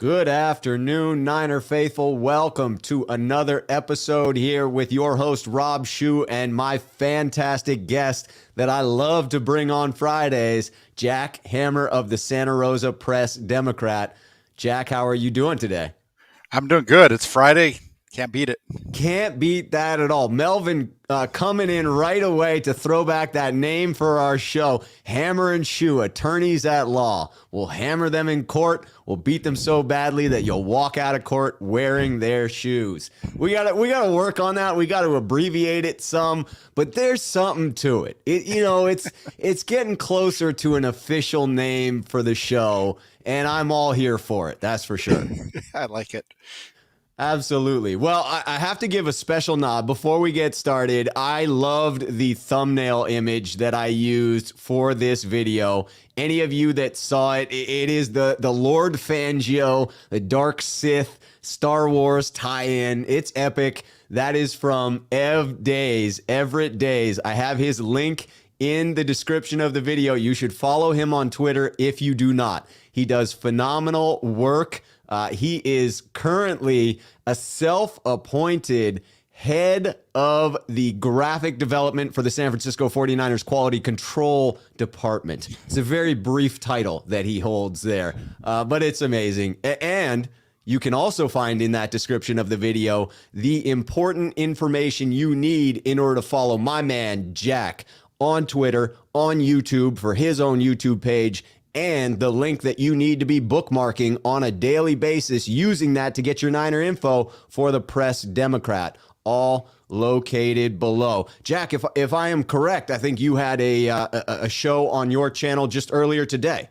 Good afternoon, Niner faithful. Welcome to another episode here with your host, Rob Schuh, and my fantastic guest that I love to bring on Fridays, Jack Hammer of the Santa Rosa Press Democrat. Jack, how are you doing today? I'm doing good. It's Friday. Can't beat it. Can't beat that at all. Melvin coming in right away to throw back that name for our show. Hammer and Schuh, attorneys at law. We'll hammer them in court. We'll beat them so badly that you'll walk out of court wearing their shoes. We gotta work on that. We gotta abbreviate it some, but there's something to it. It's getting closer to an official name for the show, and I'm all here for it. That's for sure. I like it. Absolutely. Well, I have to give a special nod before we get started. I loved the thumbnail image that I used for this video. Any of you that saw it, it is the Lord Fangio, the Dark Sith Star Wars tie-in. It's epic. That is from Everett Days. I have his link in the description of the video. You should follow him on Twitter if you do not. He does phenomenal work. He is currently a self-appointed head of the graphic development for the San Francisco 49ers Quality Control Department. It's a very brief title that he holds there, but it's amazing. And you can also find in that description of the video the important information you need in order to follow my man, Jack, on Twitter, on YouTube for his own YouTube page, and the link that you need to be bookmarking on a daily basis, using that to get your Niner info for the Press Democrat, all located below. Jack, if I am correct, I think you had a show on your channel just earlier today.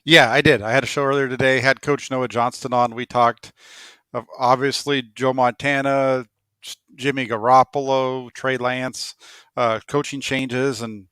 Yeah, I did. I had a show earlier today. Had Coach Noah Johnston on. We talked of obviously Joe Montana, Jimmy Garoppolo, Trey Lance, coaching changes, and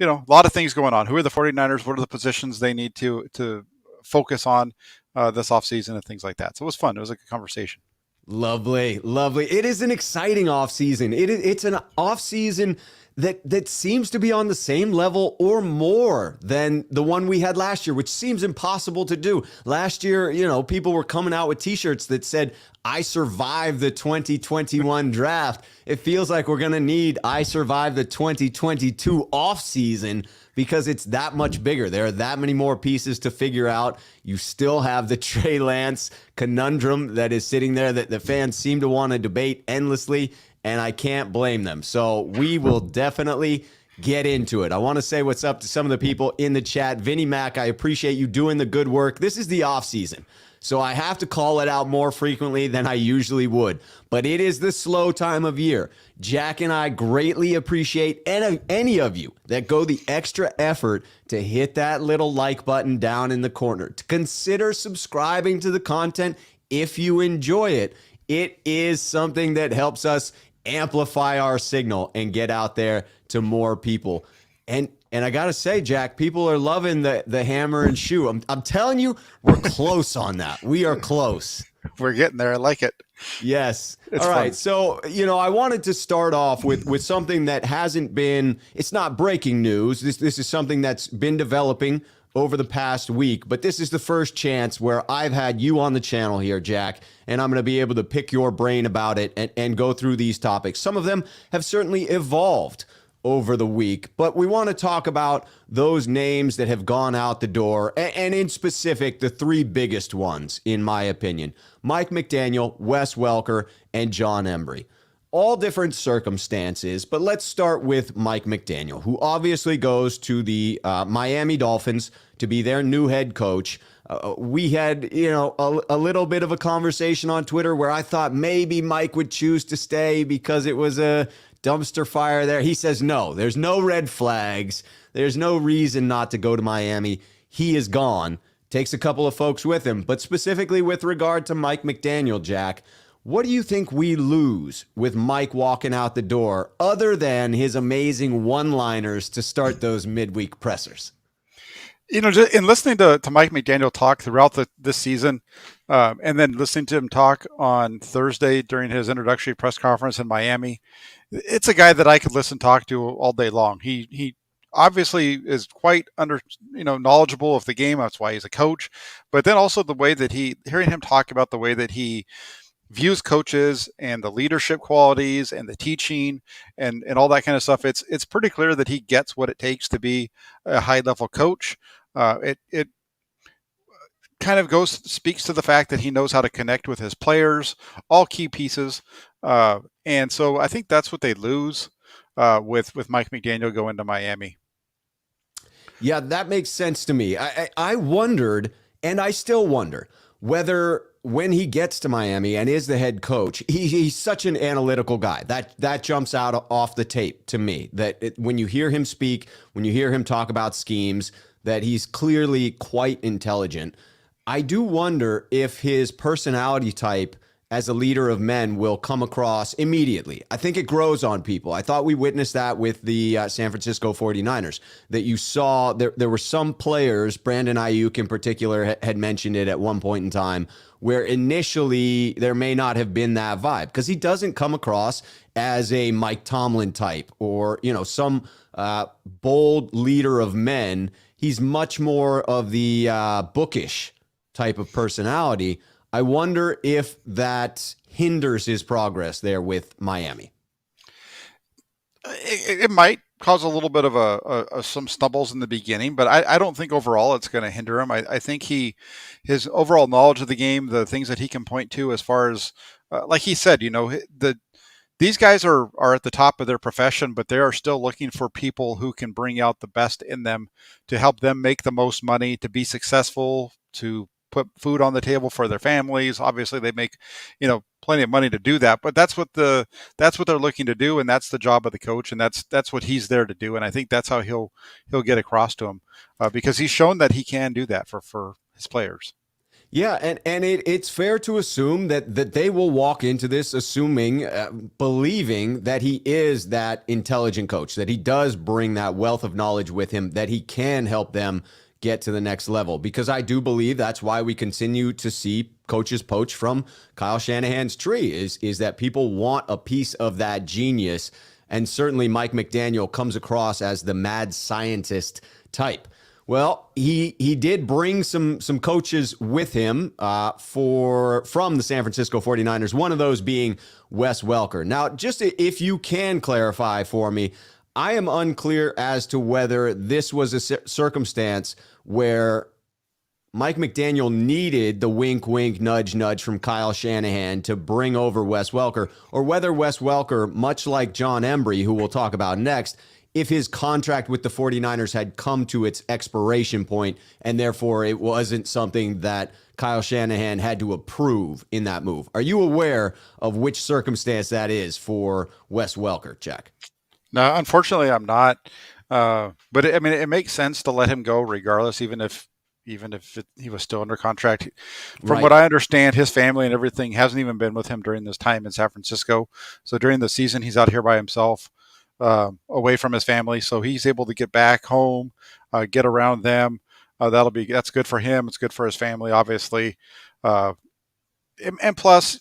a lot of things going on. Who are the 49ers? What are the positions they need to focus on this offseason and things like that. So it was fun. It was a good conversation. Lovely. It is an exciting offseason. It's an offseason that seems to be on the same level or more than the one we had last year, which seems impossible to do. Last year, people were coming out with T-shirts that said, "I survived the 2021 draft." It feels like we're going to need "I survived the 2022 offseason" because it's that much bigger. There are that many more pieces to figure out. You still have the Trey Lance conundrum that is sitting there that the fans seem to want to debate endlessly, and I can't blame them. So we will definitely get into it. I want to say what's up to some of the people in the chat. Vinny Mac, I appreciate you doing the good work. This is the offseason, so I have to call it out more frequently than I usually would. But it is the slow time of year. Jack and I greatly appreciate any of you that go the extra effort to hit that little like button down in the corner, to consider subscribing to the content if you enjoy it. It is something that helps us amplify our signal and get out there to more people. And I got to say, Jack, people are loving the Hammer and Schuh. I'm telling you, we're close on that. We are close. We're getting there. I like it. Yes. It's all right. fun. So, I wanted to start off with something that hasn't been, it's not breaking news. This is something that's been developing over the past week, but this is the first chance where I've had you on the channel here, Jack, and I'm going to be able to pick your brain about it and go through these topics. Some of them have certainly evolved over the week, but we want to talk about those names that have gone out the door, and in specific, the three biggest ones, in my opinion: Mike McDaniel, Wes Welker, and John Embry. All different circumstances, but let's start with Mike McDaniel, who obviously goes to the Miami Dolphins to be their new head coach. We had, a little bit of a conversation on Twitter where I thought maybe Mike would choose to stay because it was a dumpster fire there. He says, no, there's no red flags. There's no reason not to go to Miami. He is gone. Takes a couple of folks with him, but specifically with regard to Mike McDaniel, Jack, what do you think we lose with Mike walking out the door other than his amazing one-liners to start those midweek pressers? Just in listening to Mike McDaniel talk throughout this season, and then listening to him talk on Thursday during his introductory press conference in Miami, it's a guy that I could talk to all day long. He obviously is quite knowledgeable of the game. That's why he's a coach. But then also the way that hearing him talk about the way that he views coaches and the leadership qualities and the teaching and all that kind of stuff, it's pretty clear that he gets what it takes to be a high level coach. It kind of speaks to the fact that he knows how to connect with his players, all key pieces. And so I think that's what they lose with Mike McDaniel going to Miami. Yeah, that makes sense to me. I wondered, and I still wonder, whether when he gets to Miami and is the head coach, he's such an analytical guy. That jumps out off the tape to me. When you hear him speak, when you hear him talk about schemes, that he's clearly quite intelligent. I do wonder if his personality type as a leader of men will come across immediately. I think it grows on people. I thought we witnessed that with the San Francisco 49ers, that you saw there were some players, Brandon Ayuk in particular had mentioned it at one point in time, where initially there may not have been that vibe because he doesn't come across as a Mike Tomlin type or, some bold leader of men. He's much more of the bookish type of personality. I wonder if that hinders his progress there with Miami. It might cause a little bit of some stumbles in the beginning, but I don't think overall it's going to hinder him. I think his overall knowledge of the game, the things that he can point to as far as, like he said, these guys are at the top of their profession, but they are still looking for people who can bring out the best in them to help them make the most money, to be successful, to put food on the table for their families. Obviously they make, plenty of money to do that, but that's what they're looking to do. And that's the job of the coach. And that's what he's there to do. And I think that's how he'll get across to him because he's shown that he can do that for his players. Yeah, and it's fair to assume that they will walk into this assuming, believing that he is that intelligent coach, that he does bring that wealth of knowledge with him, that he can help them get to the next level. Because I do believe that's why we continue to see coaches poach from Kyle Shanahan's tree, is that people want a piece of that genius. And certainly Mike McDaniel comes across as the mad scientist type. Well, he did bring some coaches with him from the San Francisco 49ers, one of those being Wes Welker. Now, just if you can clarify for me, I am unclear as to whether this was a circumstance where Mike McDaniel needed the wink, wink, nudge, nudge from Kyle Shanahan to bring over Wes Welker, or whether Wes Welker, much like John Embry, who we'll talk about next, if his contract with the 49ers had come to its expiration point and therefore it wasn't something that Kyle Shanahan had to approve in that move. Are you aware of which circumstance that is for Wes Welker, Jack? No, unfortunately, I'm not. But it makes sense to let him go regardless, even if he was still under contract. From what I understand, his family and everything hasn't even been with him during this time in San Francisco. So during the season, he's out here by himself, away from his family. So he's able to get back home, get around them. That's good for him. It's good for his family, obviously. And plus,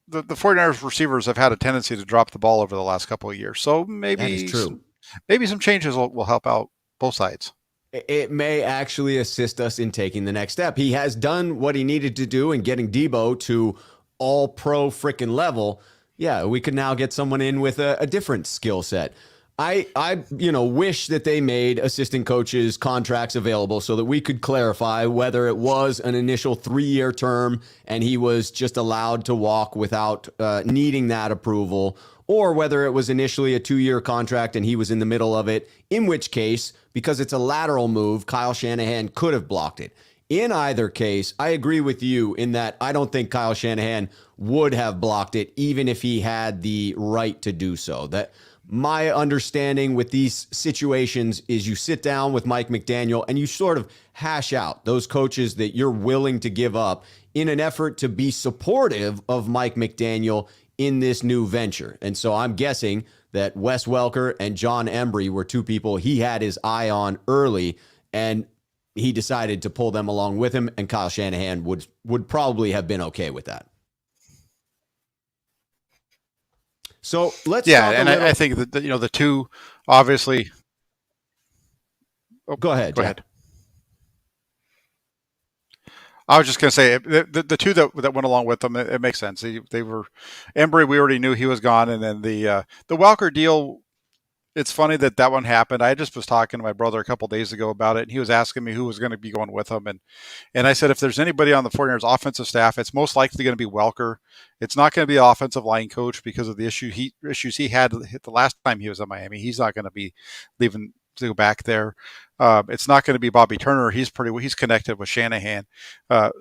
the 49ers receivers have had a tendency to drop the ball over the last couple of years. So maybe some changes will help out both sides. It may actually assist us in taking the next step. He has done what he needed to do in getting Debo to all pro freaking level. Yeah, we could now get someone in with a different skill set. I wish that they made assistant coaches contracts available so that we could clarify whether it was an initial 3-year term and he was just allowed to walk without needing that approval, or whether it was initially a 2-year contract and he was in the middle of it, in which case, because it's a lateral move, Kyle Shanahan could have blocked it. In either case, I agree with you in that I don't think Kyle Shanahan would have blocked it even if he had the right to do so. That my understanding with these situations is you sit down with Mike McDaniel and you sort of hash out those coaches that you're willing to give up in an effort to be supportive of Mike McDaniel in this new venture. And so I'm guessing that Wes Welker and John Embry were two people he had his eye on early, and he decided to pull them along with him, and Kyle Shanahan would probably have been okay with that. So let's talk and I think that the two obviously. Oh, Go ahead, go Jack. ahead. I was just going to say the two that went along with them. It makes sense. They were Embry. We already knew he was gone, and then the Welker deal. It's funny that one happened. I just was talking to my brother a couple days ago about it, and he was asking me who was going to be going with him, and I said if there's anybody on the 49ers offensive staff, it's most likely going to be Welker. It's not going to be an offensive line coach because of the issues he had the last time he was in Miami. He's not going to be leaving to go back there. It's not going to be Bobby Turner. He's connected with Shanahan.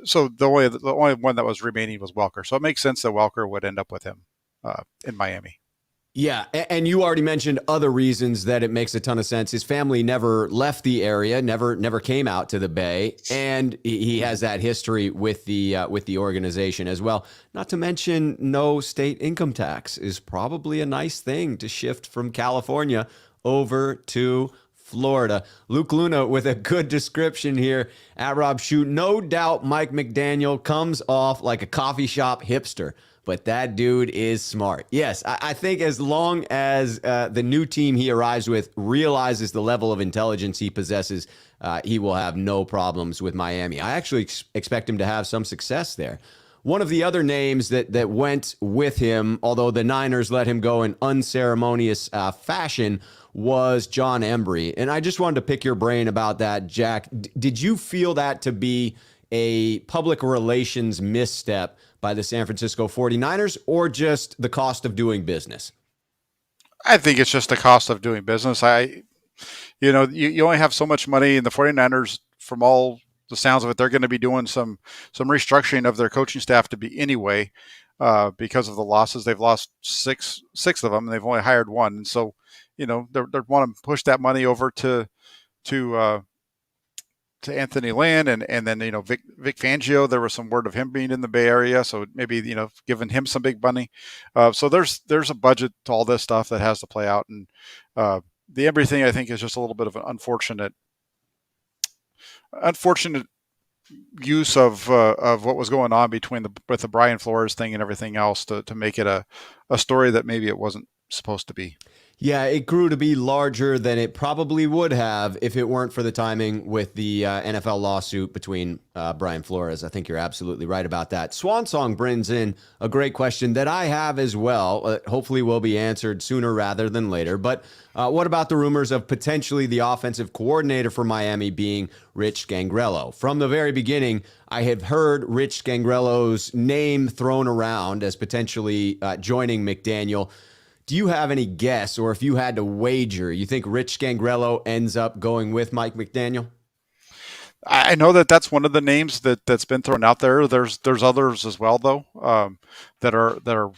So the only one that was remaining was Welker. So it makes sense that Welker would end up with him in Miami. Yeah, and you already mentioned other reasons that it makes a ton of sense. His family never left the area, never came out to the Bay, and he has that history with the organization as well. Not to mention, no state income tax is probably a nice thing to shift from California over to Florida. Luke Luna with a good description here at Rob Schuh. No doubt Mike McDaniel comes off like a coffee shop hipster, but that dude is smart. Yes, I think as long as the new team he arrives with realizes the level of intelligence he possesses, he will have no problems with Miami. I actually expect him to have some success there. One of the other names that went with him, although the Niners let him go in unceremonious fashion, was John Embry. And I just wanted to pick your brain about that, Jack. Did you feel that to be a public relations misstep by the San Francisco 49ers, or just the cost of doing business? I think it's just the cost of doing business. You only have so much money, and the 49ers, from all the sounds of it, they're going to be doing some restructuring of their coaching staff to be anyway, because of the losses. They've lost six of them, and they've only hired one. And so, they want to push that money over to Anthony Lynn, and then Vic Fangio. There was some word of him being in the Bay Area, so maybe giving him some big money. So there's a budget to all this stuff that has to play out, and the everything I think is just a little bit of an unfortunate use of what was going on with the Brian Flores thing and everything else to make it a story that maybe it wasn't supposed to be. Yeah, it grew to be larger than it probably would have if it weren't for the timing with the NFL lawsuit between Brian Flores. I think you're absolutely right about that. Swansong brings in a great question that I have as well. Hopefully will be answered sooner rather than later. But what about the rumors of potentially the offensive coordinator for Miami being Rich Scangarello? From the very beginning, I have heard Rich Scangarello's name thrown around as potentially joining McDaniel. Do you have any guess, or if you had to wager, you think Rich Scangarello ends up going with Mike McDaniel? I know that's one of the names that's been thrown out there. There's others as well, though, that are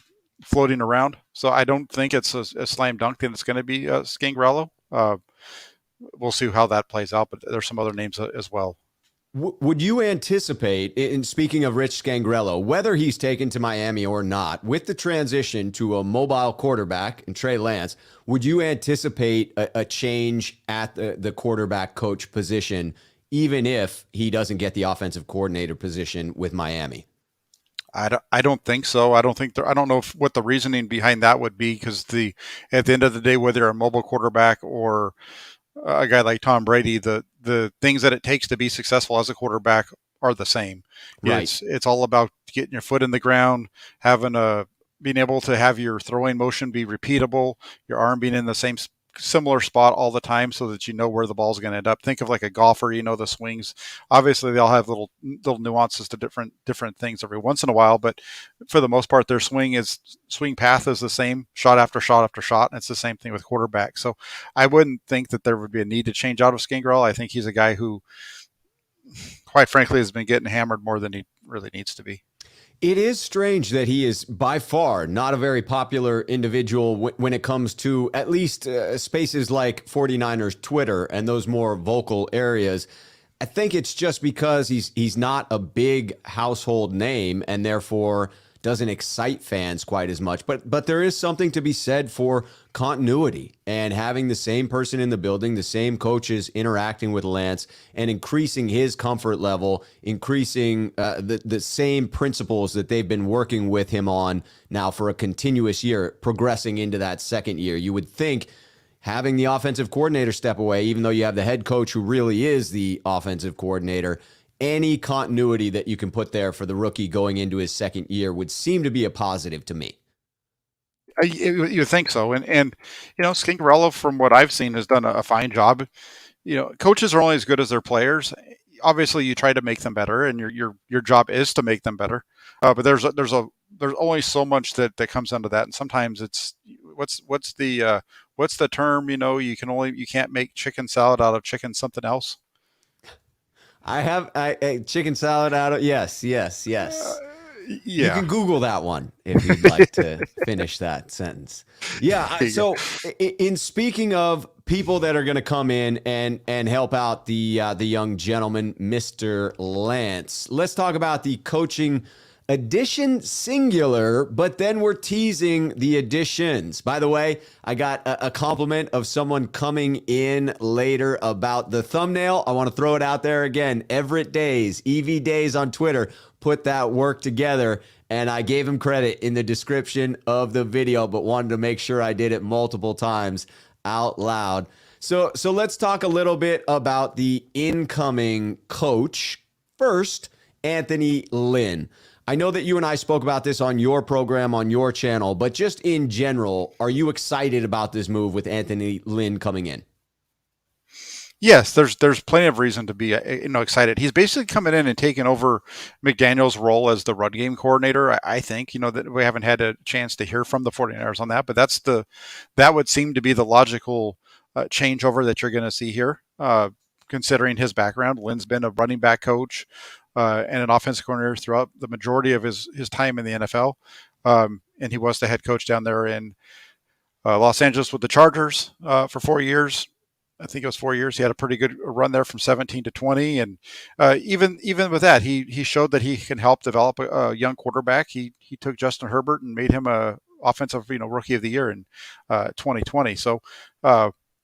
floating around. So I don't think it's a slam dunk that it's going to be Scangarello. We'll see how that plays out, but there's some other names as well. Would you anticipate, in speaking of Rich Scangarello, whether he's taken to Miami or not, with the transition to a mobile quarterback and Trey Lance, would you anticipate a change at the quarterback coach position, even if he doesn't get the offensive coordinator position with Miami? I don't think so. I don't know what the reasoning behind that would be, because at the end of the day, whether you're a mobile quarterback or a guy like Tom Brady, the things that it takes to be successful as a quarterback are the same. Right. It's all about getting your foot in the ground, being able to have your throwing motion be repeatable, your arm being in the similar spot all the time so that you know where the ball's going to end up. Think of like a golfer, the swings. Obviously, they all have little nuances to different things every once in a while, but for the most part, their swing path is the same, shot after shot after shot, and it's the same thing with quarterback. So I wouldn't think that there would be a need to change out of Scangarello. I think he's a guy who, quite frankly, has been getting hammered more than he really needs to be. It is strange that he is by far not a very popular individual when it comes to at least spaces like 49ers Twitter and those more vocal areas. I think it's just because he's not a big household name and therefore doesn't excite fans quite as much. But there is something to be said for continuity and having the same person in the building, the same coaches interacting with Lance and increasing his comfort level, increasing the same principles that they've been working with him on now for a continuous year, progressing into that second year. You would think having the offensive coordinator step away, even though you have the head coach who really is the offensive coordinator, any continuity that you can put there for the rookie going into his second year would seem to be a positive to me. You think so, and Skingarello, from what I've seen, has done a fine job. Coaches are only as good as their players. Obviously, you try to make them better, and your job is to make them better. But there's only so much that comes into that, and sometimes it's what's the term? You can't make chicken salad out of chicken something else. I have chicken salad out of yes. Yeah. You can Google that one if you'd like to finish that sentence. Yeah. So, in speaking of people that are going to come in and help out the young gentleman, Mr. Lance, let's talk about the coaching addition singular, but then we're teasing the additions. By the way, I got a compliment of someone coming in later about the thumbnail. I want to throw it out there again. Everett Days, EV Days on Twitter, put that work together, and I gave him credit in the description of the video, but wanted to make sure I did it multiple times out loud. So let's talk a little bit about the incoming coach. First, Anthony Lynn. I know that you and I spoke about this on your program, on your channel, but just in general, are you excited about this move with Anthony Lynn coming in? Yes, there's plenty of reason to be excited. He's basically coming in and taking over McDaniel's role as the run game coordinator. I think that we haven't had a chance to hear from the 49ers on that, but that would seem to be the logical changeover that you're going to see here, considering his background. Lynn's been a running back coach and an offensive coordinator throughout the majority of his time in the NFL, and he was the head coach down there in Los Angeles with the Chargers for 4 years. I think it was 4 years. He had a pretty good run there from 17 to 20. And even with that, he showed that he can help develop a young quarterback. He took Justin Herbert and made him a offensive, rookie of the year in 2020. So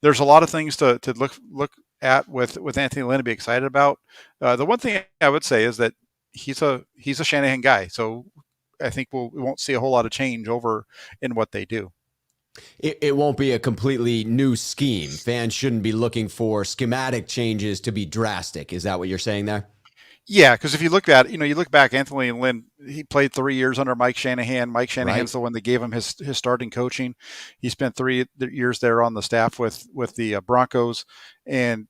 there's a lot of things to look at with Anthony Lynn to be excited about. The one thing I would say is that he's a Shanahan guy. So I think we won't see a whole lot of change over in what they do. It won't be a completely new scheme. Fans shouldn't be looking for schematic changes to be drastic. Is that what you're saying there? Yeah, because if you look at, you look back, Anthony Lynn, he played 3 years under Mike Shanahan. Mike Shanahan's the one that gave him his starting coaching. He spent 3 years there on the staff with the Broncos, and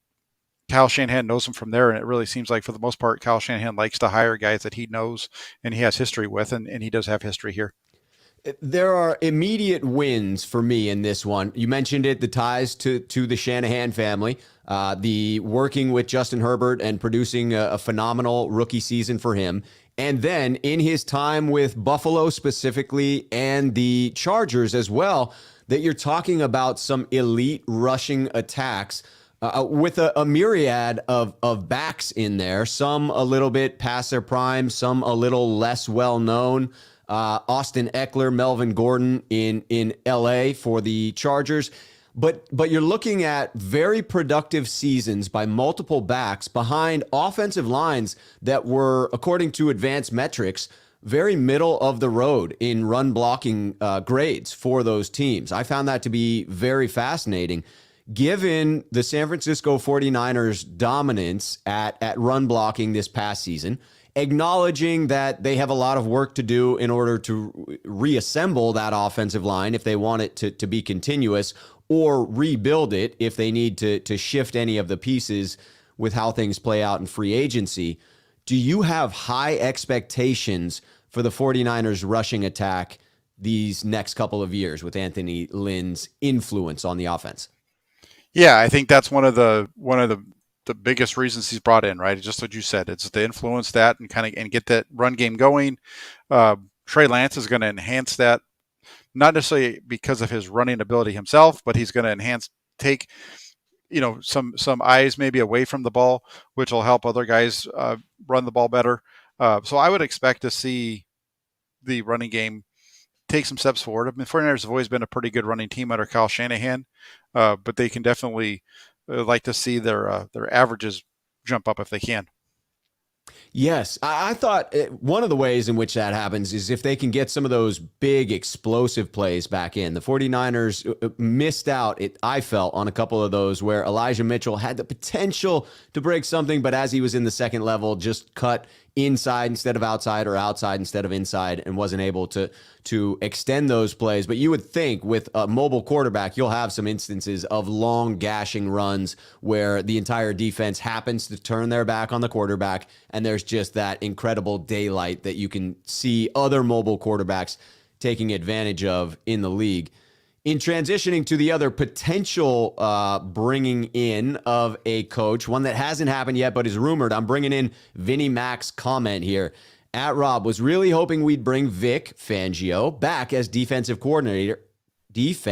Kyle Shanahan knows him from there. And it really seems like, for the most part, Kyle Shanahan likes to hire guys that he knows and he has history with, and he does have history here. There are immediate wins for me in this one. You mentioned it, the ties to the Shanahan family, the working with Justin Herbert and producing a phenomenal rookie season for him. And then in his time with Buffalo specifically and the Chargers as well, that you're talking about some elite rushing attacks with a myriad of backs in there, some a little bit past their prime, some a little less well known. Austin Eckler, Melvin Gordon in LA for the Chargers. But you're looking at very productive seasons by multiple backs behind offensive lines that were, according to advanced metrics, very middle of the road in run blocking grades for those teams. I found that to be very fascinating. Given the San Francisco 49ers dominance at run blocking this past season, acknowledging that they have a lot of work to do in order to reassemble that offensive line if they want it to be continuous, or rebuild it if they need to shift any of the pieces with how things play out in free agency. Do you have high expectations for the 49ers rushing attack these next couple of years with Anthony Lynn's influence on the offense? Yeah, I think that's one of the biggest reasons he's brought in, right? Just what you said, it's to influence that and get that run game going. Trey Lance is going to enhance that, not necessarily because of his running ability himself, but he's going to take some eyes maybe away from the ball, which will help other guys run the ball better. So I would expect to see the running game take some steps forward. I mean, 49ers have always been a pretty good running team under Kyle Shanahan, but they can definitely like to see their averages jump up if they can. Yes, I thought one of the ways in which that happens is if they can get some of those big explosive plays back in. The 49ers missed out, I felt, on a couple of those where Elijah Mitchell had the potential to break something, but as he was in the second level, just cut inside instead of outside or outside instead of inside and wasn't able to extend those plays. But you would think with a mobile quarterback, you'll have some instances of long gashing runs where the entire defense happens to turn their back on the quarterback, and there's just that incredible daylight that you can see other mobile quarterbacks taking advantage of in the league. In transitioning to the other potential bringing in of a coach, one that hasn't happened yet but is rumored, I'm bringing in Vinnie Mac's comment here. At Rob, was really hoping we'd bring Vic Fangio back as defensive coordinator if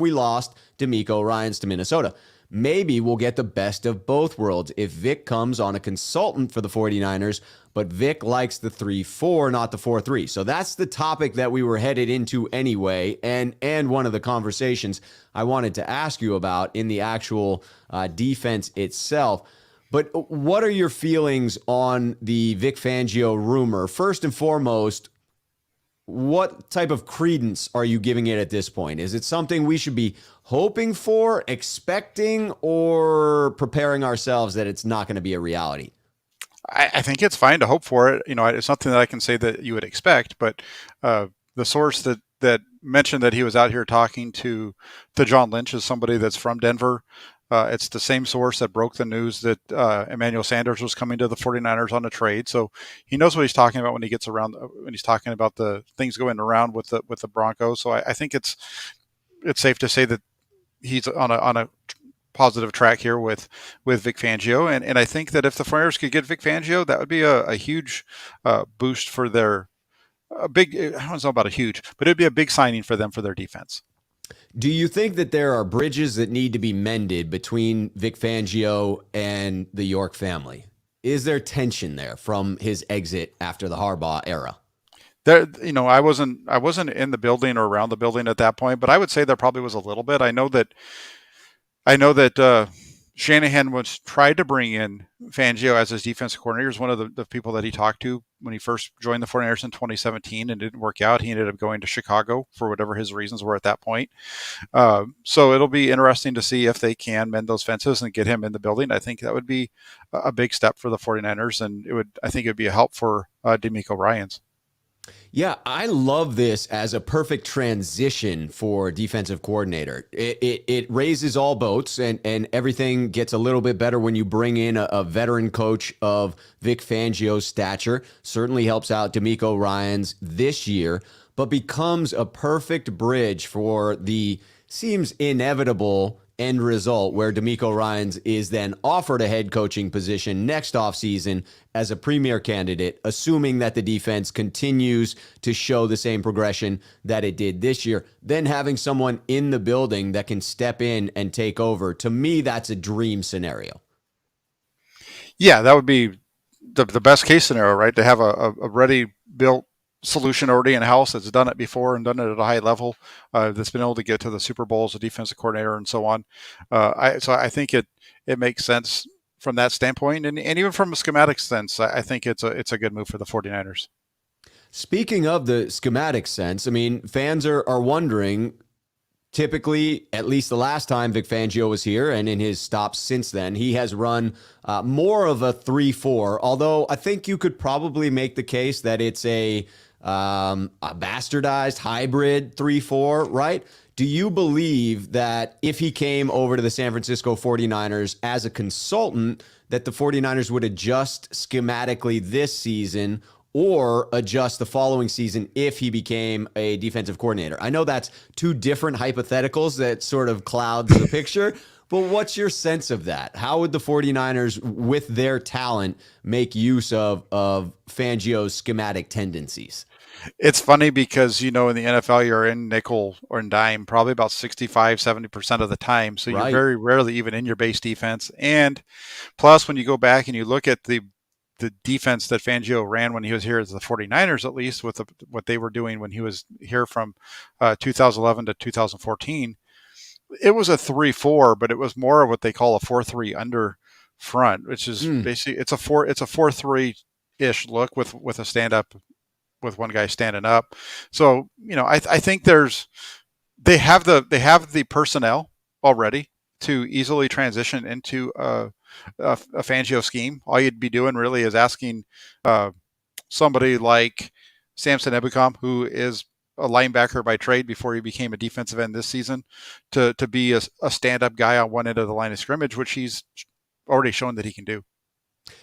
we lost DeMeco Ryans to Minnesota. Maybe we'll get the best of both worlds if Vic comes on a consultant for the 49ers, but Vic likes the 3-4, not the 4-3. So that's the topic that we were headed into anyway, and one of the conversations I wanted to ask you about in the actual defense itself. But what are your feelings on the Vic Fangio rumor? First and foremost, what type of credence are you giving it at this point? Is it something we should be hoping for, expecting, or preparing ourselves that it's not going to be a reality? I think it's fine to hope for it. It's something that I can say that you would expect, but the source that mentioned that he was out here talking to John Lynch is somebody that's from Denver. It's the same source that broke the news that Emmanuel Sanders was coming to the 49ers on a trade. So he knows what he's talking about when he gets around, when he's talking about the things going around with the Broncos. So I think it's safe to say that he's on a positive track here with Vic Fangio. And I think that if the 49ers could get Vic Fangio, that would be a huge boost for I don't know about a huge, but it'd be a big signing for them for their defense. Do you think that there are bridges that need to be mended between Vic Fangio and the York family? Is there tension there from his exit after the Harbaugh era? There, I wasn't in the building or around the building at that point, but I would say there probably was a little bit. I know that Shanahan tried to bring in Fangio as his defensive coordinator. He was one of the people that he talked to when he first joined the 49ers in 2017 and didn't work out. He ended up going to Chicago for whatever his reasons were at that point. So it'll be interesting to see if they can mend those fences and get him in the building. I think that would be a big step for the 49ers, and I think it would be a help for DeMeco Ryans. Yeah, I love this as a perfect transition for defensive coordinator. It raises all boats, and everything gets a little bit better when you bring in a veteran coach of Vic Fangio's stature. Certainly helps out DeMeco Ryans this year, but becomes a perfect bridge for the seems inevitable end result where DeMeco Ryans is then offered a head coaching position next offseason as a premier candidate, assuming that the defense continues to show the same progression that it did this year. Then having someone in the building that can step in and take over. To me, that's a dream scenario. Yeah, that would be the best case scenario, right? To have a ready built solution already in house that's done it before and done it at a high level, that's been able to get to the Super Bowl as a defensive coordinator and so on. So I think it makes sense from that standpoint, and even from a schematic sense, I think it's a good move for the 49ers. Speaking of the schematic sense, I mean, fans are wondering. Typically, at least the last time Vic Fangio was here and in his stops since then, he has run more of a 3-4, although I think you could probably make the case that it's a bastardized hybrid 3-4, right? Do you believe that if he came over to the San Francisco 49ers as a consultant, that the 49ers would adjust schematically this season or adjust the following season if he became a defensive coordinator? I know that's two different hypotheticals that sort of clouds the picture, but what's your sense of that? How would the 49ers, with their talent, make use of Fangio's schematic tendencies? It's funny because, in the NFL, you're in nickel or in dime probably about 65, 70% of the time. So Right. You're very rarely even in your base defense. And plus, when you go back and you look at the defense that Fangio ran when he was here as the 49ers, at least with what they were doing when he was here from 2011 to 2014, it was a 3-4, but it was more of what they call a 4-3 under front, which is basically it's a 4-3 ish look with a stand up with one guy standing up. So I think they have the personnel already to easily transition into a Fangio scheme. All you'd be doing really is asking somebody like Samson Ebukam, who is a linebacker by trade before he became a defensive end this season, to be a stand-up guy on one end of the line of scrimmage, which he's already shown that he can do.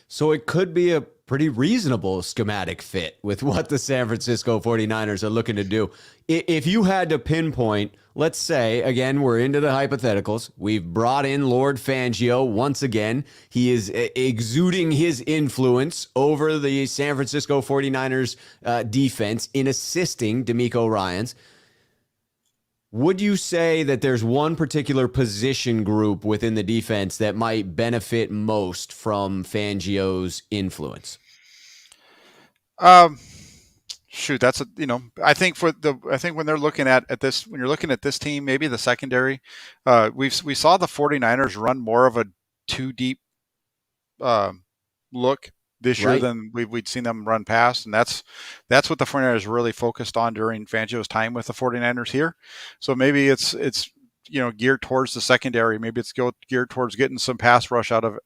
So it could be a pretty reasonable schematic fit with what the San Francisco 49ers are looking to do. If you had to pinpoint, let's say, again, we're into the hypotheticals. We've brought in Lord Fangio once again. He is exuding his influence over the San Francisco 49ers defense in assisting DeMeco Ryans. Would you say that there's one particular position group within the defense that might benefit most from Fangio's influence? Shoot, that's I think when they're looking at this, when you're looking at this team, maybe the secondary, we saw the 49ers run more of a two deep look this year than we'd seen them run past. And that's what the 49ers really focused on during Fangio's time with the 49ers here. So maybe it's geared towards the secondary. Maybe it's geared towards getting some pass rush out of,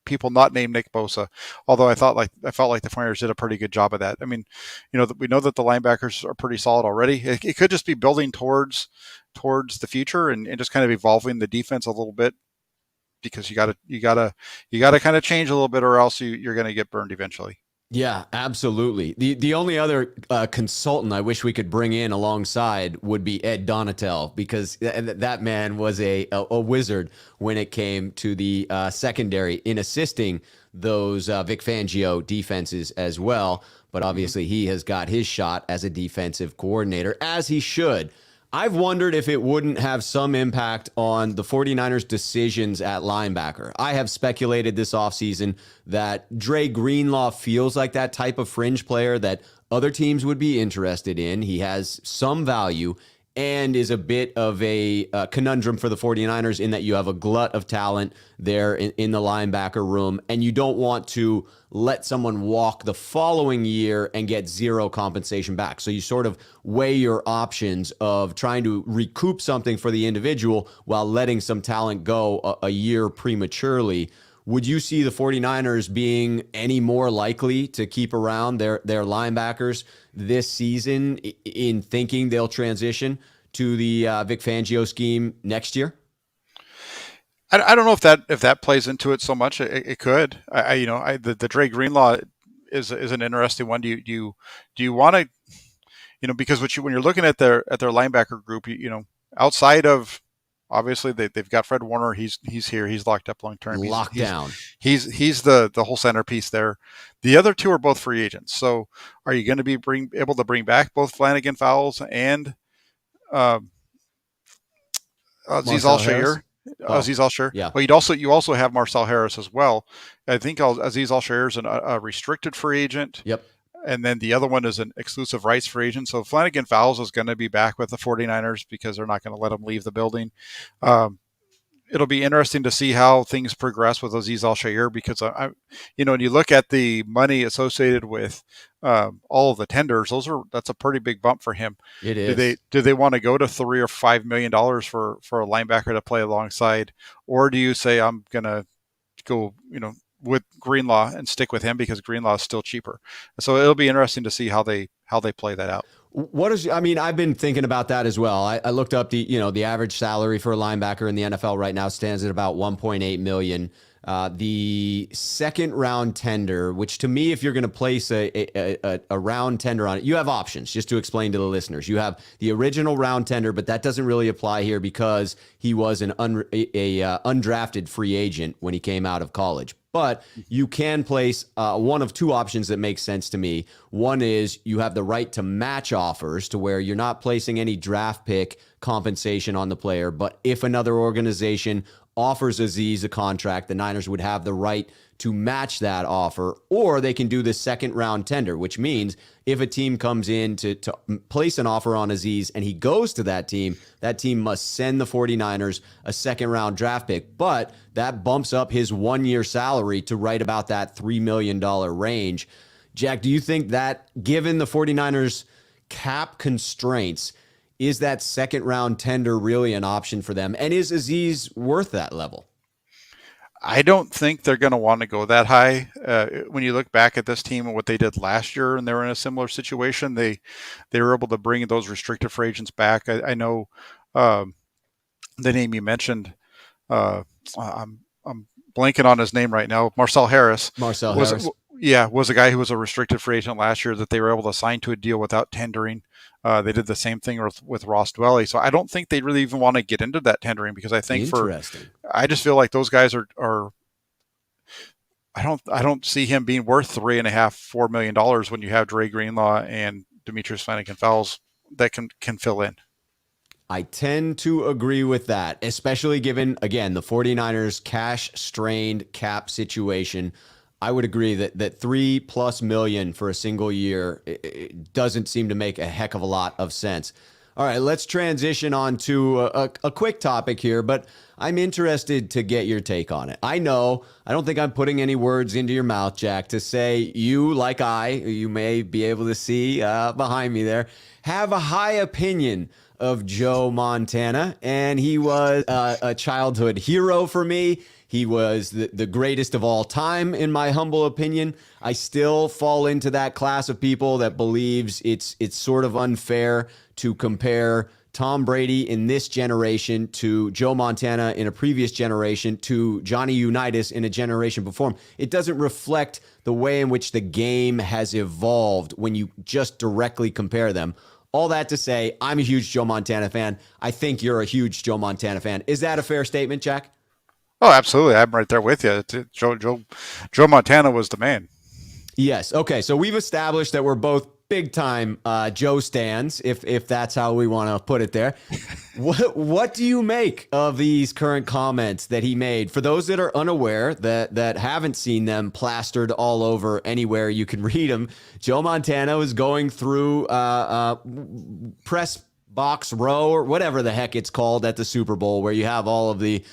people not named Nick Bosa. Although I felt like the 49ers did a pretty good job of that. I mean, we know that the linebackers are pretty solid already. It could just be building towards the future and just kind of evolving the defense a little bit, because you gotta kind of change a little bit, or else you're going to get burned eventually. Yeah, absolutely. The only other consultant I wish we could bring in alongside would be Ed Donatel, because that man was a wizard when it came to the secondary in assisting those Vic Fangio defenses as well. But obviously he has got his shot as a defensive coordinator, as he should. I've wondered if it wouldn't have some impact on the 49ers' decisions at linebacker. I have speculated this offseason that Dre Greenlaw feels like that type of fringe player that other teams would be interested in. He has some value and is a bit of a conundrum for the 49ers in that you have a glut of talent there in the linebacker room, and you don't want to let someone walk the following year and get zero compensation back. So you sort of weigh your options of trying to recoup something for the individual while letting some talent go a year prematurely. Would you see the 49ers being any more likely to keep around their linebackers this season in thinking they'll transition to the Vic Fangio scheme next year? I don't know if that plays into it so much. It could. The Dre Greenlaw is an interesting one. Do you want to, because when you're looking at their linebacker group, outside of, obviously they've got Fred Warner. He's here. He's locked up long term. Locked down. He's the whole centerpiece there. The other two are both free agents. So are you going to be able to bring back both Flanagan Fowles and Azeez Al-Shaair? Azeez Al-Shaair. Yeah. Well, you also have Marcel Harris as well. I think Azeez Al-Shaair is a restricted free agent. Yep. And then the other one is an exclusive rights free agent. So Flanagan Fowles is going to be back with the 49ers because they're not going to let him leave the building. It'll be interesting to see how things progress with Azeez Al-Shaair, because when you look at the money associated with all of the tenders, that's a pretty big bump for him. It is. Do they want to go to $3 or $5 million for a linebacker to play alongside, or do you say I'm going to go with Greenlaw and stick with him because Greenlaw is still cheaper? So it'll be interesting to see how they play that out. I've been thinking about that as well. I looked up the average salary for a linebacker in the NFL right now stands at about $1.8 million. The second round tender, which to me, if you're going to place a round tender on it, you have options. Just to explain to the listeners, you have the original round tender, but that doesn't really apply here because he was an undrafted free agent when he came out of college. But you can place one of two options that makes sense to me. One is you have the right to match offers, to where you're not placing any draft pick compensation on the player. But if another organization offers Aziz a contract, the Niners would have the right to match that offer, or they can do the second round tender, which means if a team comes in to place an offer on Aziz and he goes to that team must send the 49ers a second round draft pick. But that bumps up his 1 year salary to right about that $3 million range. Jack, do you think that given the 49ers cap constraints, is that second round tender really an option for them? And is Aziz worth that level? I don't think they're going to want to go that high. When you look back at this team and what they did last year, and they were in a similar situation, they were able to bring those restricted free agents back. I know the name you mentioned. I'm blanking on his name right now. Marcel Harris. Was a guy who was a restricted free agent last year that they were able to sign to a deal without tendering. They did the same thing with Ross Dwelly. So I don't think they really even want to get into that tendering, because I think I just feel like those guys are I don't see him being worth $3.5-4 million when you have Dre Greenlaw and Demetrius Flannigan-Fowles that can fill in. I tend to agree with that, especially given, again, the 49ers cash-strained cap situation. I would agree that $3+ million for a single year, it doesn't seem to make a heck of a lot of sense. All right, let's transition on to a quick topic here, but I'm interested to get your take on it. I don't think I'm putting any words into your mouth, Jack, to say you, like you may be able to see behind me there, have a high opinion of Joe Montana, and he was a childhood hero for me. He was the greatest of all time, in my humble opinion. I still fall into that class of people that believes it's sort of unfair to compare Tom Brady in this generation to Joe Montana in a previous generation to Johnny Unitas in a generation before him. It doesn't reflect the way in which the game has evolved when you just directly compare them. All that to say, I'm a huge Joe Montana fan. I think you're a huge Joe Montana fan. Is that a fair statement, Jack? Oh, absolutely. I'm right there with you. Joe Montana was the man. Yes. Okay. So we've established that we're both big time Joe stans, if that's how we want to put it there. What do you make of these current comments that he made? For those that are unaware, that haven't seen them plastered all over anywhere you can read them, Joe Montana was going through press box row or whatever the heck it's called at the Super Bowl, where you have all of the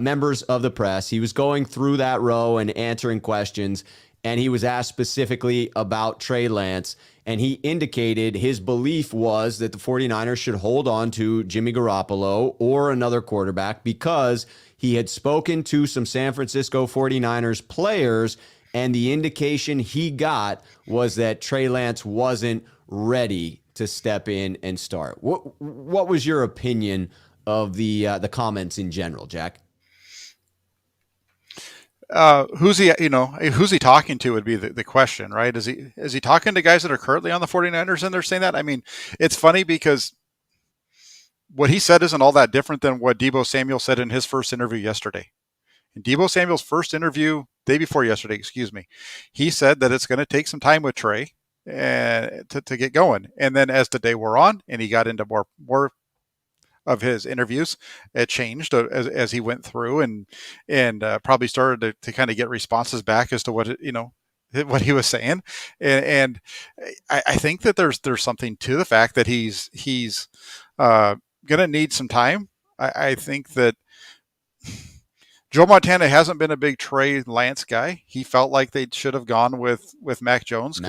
members of the press. He was going through that row and answering questions, and he was asked specifically about Trey Lance, and he indicated his belief was that the 49ers should hold on to Jimmy Garoppolo or another quarterback because he had spoken to some San Francisco 49ers players, and the indication he got was that Trey Lance wasn't ready to step in and start. What was your opinion of the comments in general, Jack? Who's he talking to would be the question, right? Is he talking to guys that are currently on the 49ers and they're saying that? I mean, it's funny because what he said isn't all that different than what Deebo Samuel said in his first interview yesterday. In Deebo Samuel's first interview, day before yesterday, he said that it's going to take some time with Trey and to get going. And then as the day wore on and he got into more of his interviews, it changed as he went through and probably started to kind of get responses back as to what he was saying. And I think that there's something to the fact that he's going to need some time. I think that Joe Montana hasn't been a big Trey Lance guy. He felt like they should have gone with Mac Jones.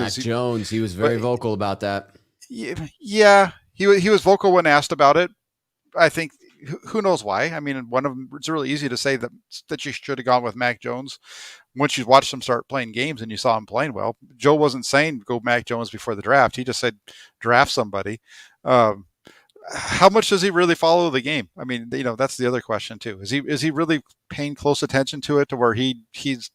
He was very vocal about that. Yeah, he was vocal when asked about it. I think, who knows why? I mean, it's really easy to say that you should have gone with Mac Jones once you watched him start playing games and you saw him playing well. Joe wasn't saying go Mac Jones before the draft. He just said draft somebody. How much does he really follow the game? I mean, that's the other question too. Is he really paying close attention to it to where is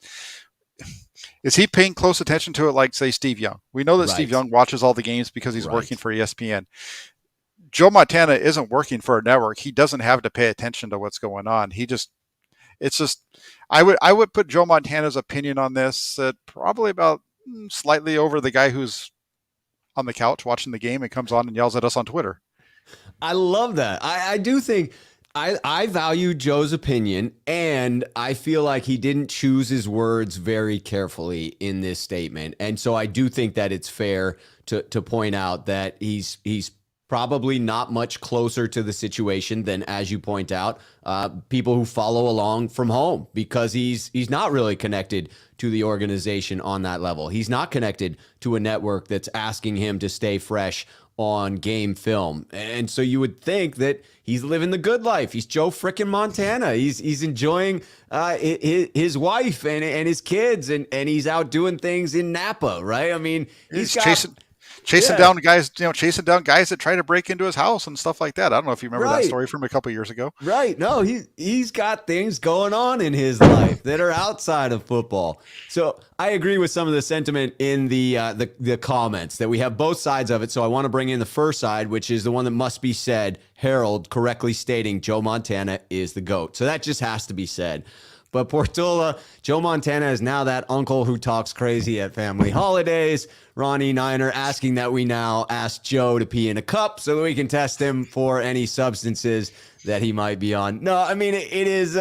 he paying close attention to it like, say, Steve Young? We know that right. Steve Young watches all the games because he's working for ESPN. Joe Montana isn't working for a network. He doesn't have to pay attention to what's going on. I would put Joe Montana's opinion on this at probably about slightly over the guy who's on the couch watching the game and comes on and yells at us on Twitter. I love that. I do think I value Joe's opinion, and I feel like he didn't choose his words very carefully in this statement. And so I do think that it's fair to point out that he's probably not much closer to the situation than, as you point out, people who follow along from home, because he's not really connected to the organization on that level. He's not connected to a network that's asking him to stay fresh on game film. And so you would think that he's living the good life. He's Joe frickin' Montana. He's enjoying his wife and his kids, and he's out doing things in Napa, right? I mean, He's got chasing down guys, chasing down guys that try to break into his house and stuff like that. I don't know if you remember that story from a couple of years ago. Right. No, he's got things going on in his life that are outside of football. So I agree with some of the sentiment in the comments, that we have both sides of it. So I want to bring in the first side, which is the one that must be said. Harold correctly stating Joe Montana is the GOAT. So that just has to be said. But Portola, Joe Montana is now that uncle who talks crazy at family holidays. Ronnie Niner asking that we now ask Joe to pee in a cup so that we can test him for any substances that he might be on. No, I mean, it is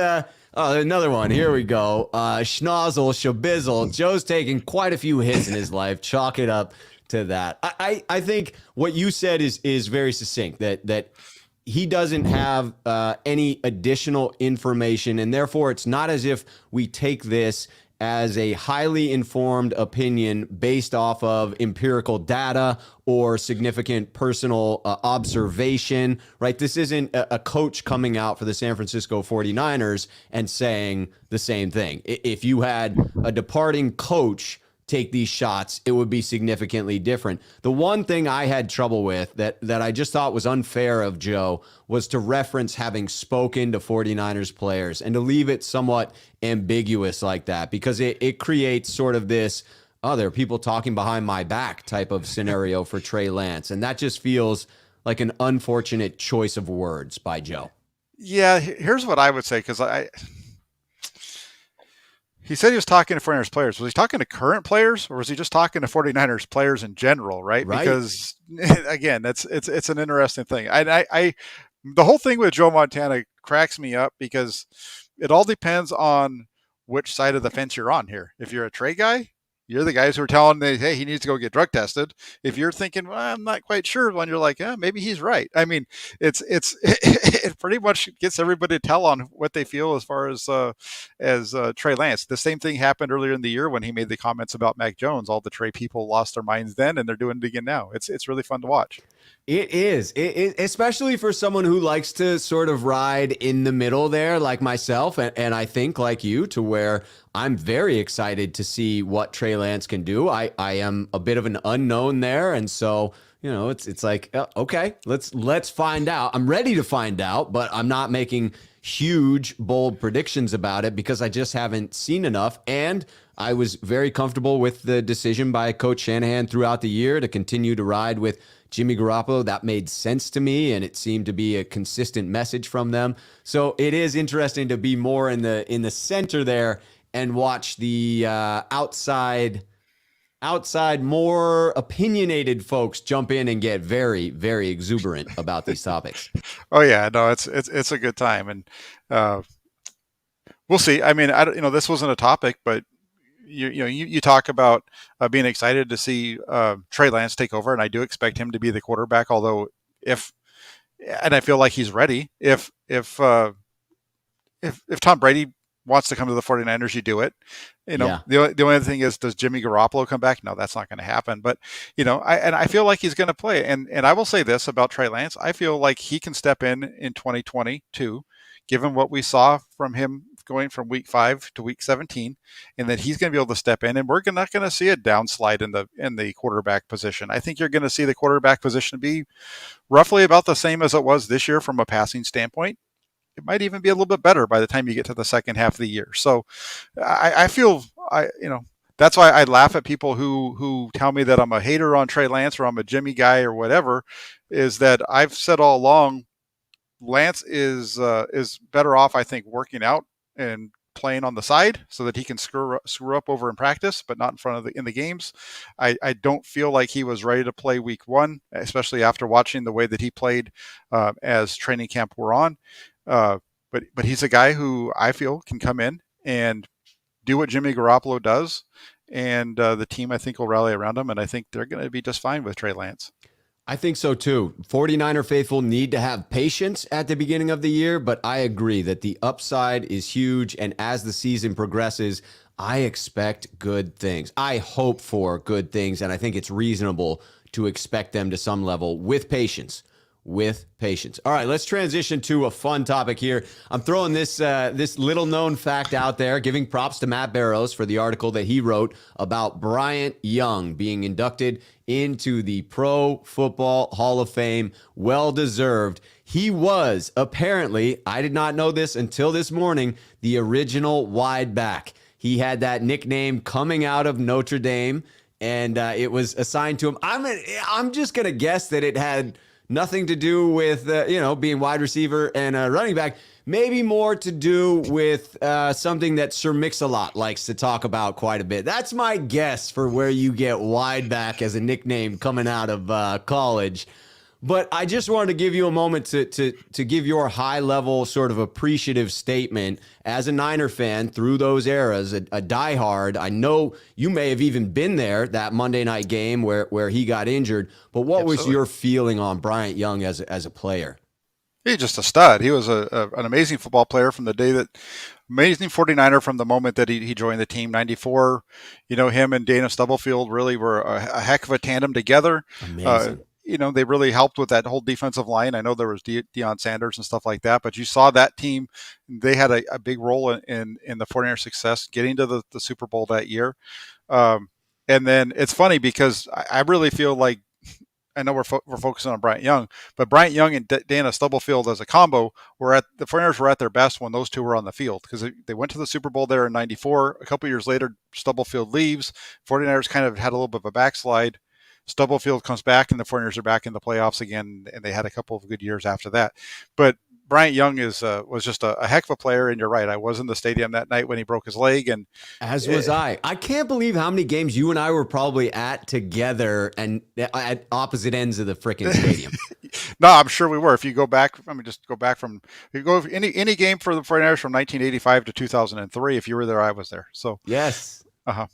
another one. Here we go. Schnozzle, Shabizzle. Joe's taken quite a few hits in his life. Chalk it up to that. I think what you said is very succinct, that he doesn't have any additional information, and therefore it's not as if we take this as a highly informed opinion based off of empirical data or significant personal observation, right? This isn't a coach coming out for the San Francisco 49ers and saying the same thing. If you had a departing coach take these shots, it would be significantly different. The one thing I had trouble with that I just thought was unfair of Joe was to reference having spoken to 49ers players and to leave it somewhat ambiguous like that, because it creates sort of this, oh, there are people talking behind my back type of scenario for Trey Lance. And that just feels like an unfortunate choice of words by Joe. Yeah, here's what I would say, because he said he was talking to 49ers players. Was he talking to current players, or was he just talking to 49ers players in general, right? Because, again, it's an interesting thing. I the whole thing with Joe Montana cracks me up, because it all depends on which side of the fence you're on here. If you're a Trey guy, you're the guys who are telling me, hey, he needs to go get drug tested. If you're thinking, well, I'm not quite sure, when you're like, yeah, maybe he's right. I mean, it pretty much gets everybody to tell on what they feel as far as Trey Lance. The same thing happened earlier in the year when he made the comments about Mac Jones. All the Trey people lost their minds then, and they're doing it again now. It's really fun to watch. It is, especially for someone who likes to sort of ride in the middle there, like myself, and I think like you, to where I'm very excited to see what Trey Lance can do. I am a bit of an unknown there, and so it's like, okay, let's find out. I'm ready to find out, but I'm not making huge, bold predictions about it because I just haven't seen enough. And I was very comfortable with the decision by Coach Shanahan throughout the year to continue to ride with Jimmy Garoppolo. That made sense to me, and it seemed to be a consistent message from them. So it is interesting to be more in the center there and watch the outside, more opinionated folks jump in and get very, very exuberant about these topics. Oh yeah, no, it's a good time, and we'll see. I mean, this wasn't a topic, but you talk about being excited to see Trey Lance take over, and I do expect him to be the quarterback. Although and I feel like he's ready. If Tom Brady wants to come to the 49ers, you do it. The only other thing is, does Jimmy Garoppolo come back? No, that's not going to happen. But I feel like he's going to play. And I will say this about Trey Lance: I feel like he can step in 2022, given what we saw from him going from week 5 to week 17, and that he's going to be able to step in, and we're not going to see a downslide in the quarterback position. I think you're going to see the quarterback position be roughly about the same as it was this year from a passing standpoint. It might even be a little bit better by the time you get to the second half of the year. So I feel that's why I laugh at people who tell me that I'm a hater on Trey Lance or I'm a Jimmy guy or whatever, is that I've said all along, Lance is better off, I think, working out and playing on the side so that he can screw up over in practice, but not in the games. I don't feel like he was ready to play week one, especially after watching the way that he played as training camp were on. But he's a guy who I feel can come in and do what Jimmy Garoppolo does, and the team I think will rally around him, and I think they're going to be just fine with Trey Lance. I think so too. 49er faithful need to have patience at the beginning of the year, but I agree that the upside is huge. And as the season progresses, I expect good things. I hope for good things. And I think it's reasonable to expect them to some level with patience. All right, let's transition to a fun topic here. I'm throwing this little known fact out there, giving props to Matt Barrows for the article that he wrote about Bryant Young being inducted into the Pro Football Hall of Fame. Well deserved. He was apparently, I did not know this until this morning, the original wide back. He had that nickname coming out of Notre Dame, and it was assigned to him. I'm just gonna guess that it had nothing to do with, being wide receiver and a running back. Maybe more to do with something that Sir Mix-a-Lot likes to talk about quite a bit. That's my guess for where you get wide back as a nickname coming out of college. But I just wanted to give you a moment to give your high-level sort of appreciative statement as a Niner fan through those eras, a diehard. I know you may have even been there that Monday night game where he got injured, but what was your feeling on Bryant Young as a player? He's just a stud. He was an amazing football player from the day that amazing 49er from the moment that he joined the team. 94, him and Dana Stubblefield really were a heck of a tandem together. Amazing. They really helped with that whole defensive line. I know there was Deion Sanders and stuff like that, but you saw that team. They had a big role in the 49er success, getting to the Super Bowl that year. And then it's funny because I really feel like, I know we're focusing on Bryant Young, but Bryant Young and Dana Stubblefield as a combo the 49ers were at their best when those two were on the field, because they went to the Super Bowl there in 94. A couple years later, Stubblefield leaves. 49ers kind of had a little bit of a backslide. Stubblefield comes back, and the 49ers are back in the playoffs again, and they had a couple of good years after that. But Bryant Young was just a heck of a player, and you're right. I was in the stadium that night when he broke his leg, and as was I. I can't believe how many games you and I were probably at together and at opposite ends of the freaking stadium. No, I'm sure we were. If you go back, any game for the 49ers from 1985 to 2003. If you were there, I was there. So yes, I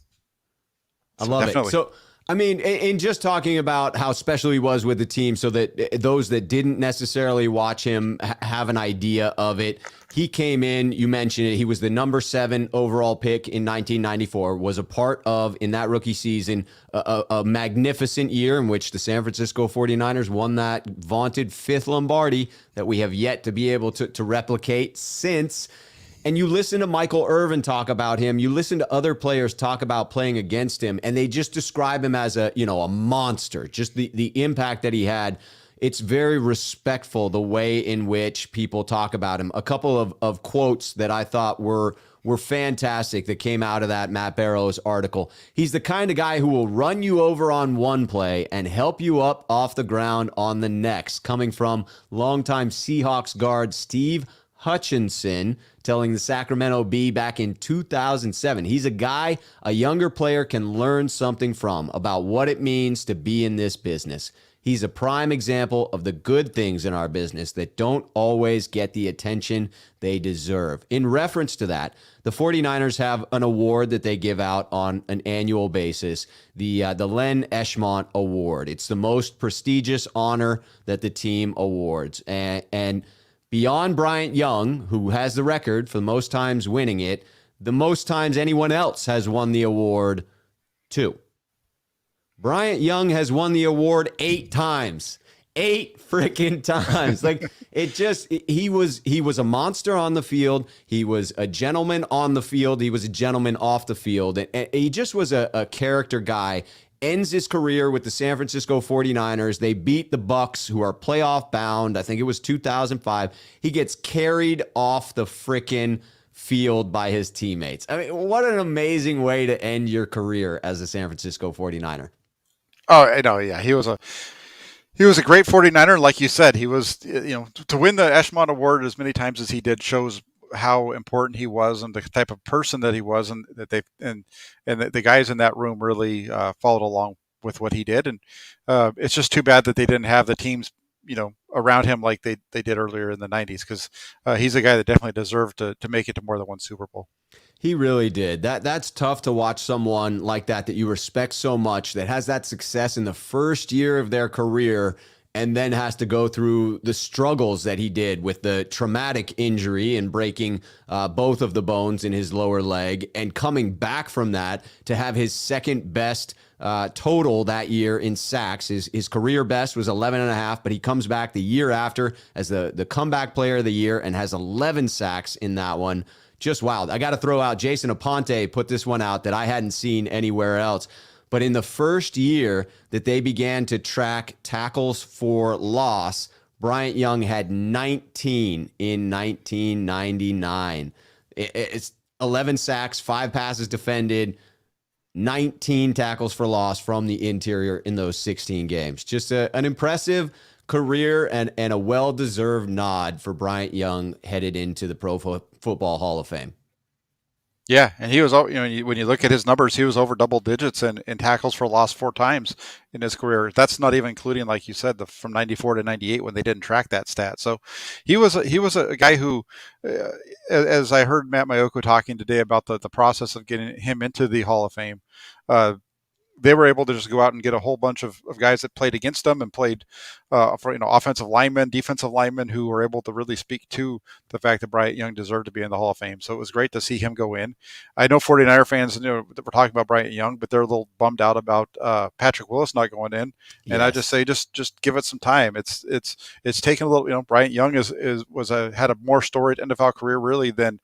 love definitely. It. So. I mean, in just talking about how special he was with the team, so that those that didn't necessarily watch him have an idea of it, he came in, you mentioned it, he was the number 7 overall pick in 1994, was a part of, in that rookie season, a magnificent year in which the San Francisco 49ers won that vaunted 5th Lombardi that we have yet to be able to replicate since. And you listen to Michael Irvin talk about him. You listen to other players talk about playing against him, and they just describe him as a monster. Just the impact that he had. It's very respectful the way in which people talk about him. A couple of quotes that I thought were fantastic that came out of that Matt Barrows article. He's the kind of guy who will run you over on one play and help you up off the ground on the next. Coming from longtime Seahawks guard Steve Hutchinson, telling the Sacramento Bee back in 2007. He's a guy a younger player can learn something from about what it means to be in this business. He's a prime example of the good things in our business that don't always get the attention they deserve. In reference to that, the 49ers have an award that they give out on an annual basis, the Len Eschmont Award. It's the most prestigious honor that the team awards. And beyond Bryant Young, who has the record for the most times winning it, the most times anyone else has won the award, 2. Bryant Young has won the award 8 times. 8 freaking times. Like, he was a monster on the field. He was a gentleman on the field. He was a gentleman off the field. And he just was a character guy. Ends his career with the San Francisco 49ers. They beat the Bucks, who are playoff bound. I think it was 2005. He gets carried off the frickin' field by his teammates. I mean, what an amazing way to end your career as a San Francisco 49er. Oh, I know. Yeah, he was a great 49er. Like you said, he was, to win the Eschmont Award as many times as he did shows how important he was and the type of person that he was, and that the guys in that room really followed along with what he did. And it's just too bad that they didn't have the teams, around him like they did earlier in the 90s, because he's a guy that definitely deserved to make it to more than one Super Bowl. He really did. That's tough to watch someone like that you respect so much, that has that success in the first year of their career, and then has to go through the struggles that he did with the traumatic injury and breaking both of the bones in his lower leg, and coming back from that to have his second best total that year in sacks. His career best was 11 and a half, but he comes back the year after as the comeback player of the year and has 11 sacks in that one. Just wild. I got to throw out Jason Aponte put this one out that I hadn't seen anywhere else. But in the first year that they began to track tackles for loss, Bryant Young had 19 in 1999. It's 11 sacks, 5 passes defended, 19 tackles for loss from the interior in those 16 games. Just an impressive career and a well-deserved nod for Bryant Young headed into the Pro Football Hall of Fame. Yeah, and he was, when you look at his numbers, he was over double digits in tackles for loss 4 times in his career. That's not even including, like you said, from 94 to 98 when they didn't track that stat. So he was a guy who, as I heard Matt Mayoko talking today about the process of getting him into the Hall of Fame, they were able to just go out and get a whole bunch of guys that played against them and played for offensive linemen, defensive linemen, who were able to really speak to the fact that Bryant Young deserved to be in the Hall of Fame. So it was great to see him go in. I know 49er fans, that we're talking about Bryant Young, but they're a little bummed out about Patrick Willis not going in. And I just say, just give it some time. It's taken a little. Bryant Young had a more storied NFL career really than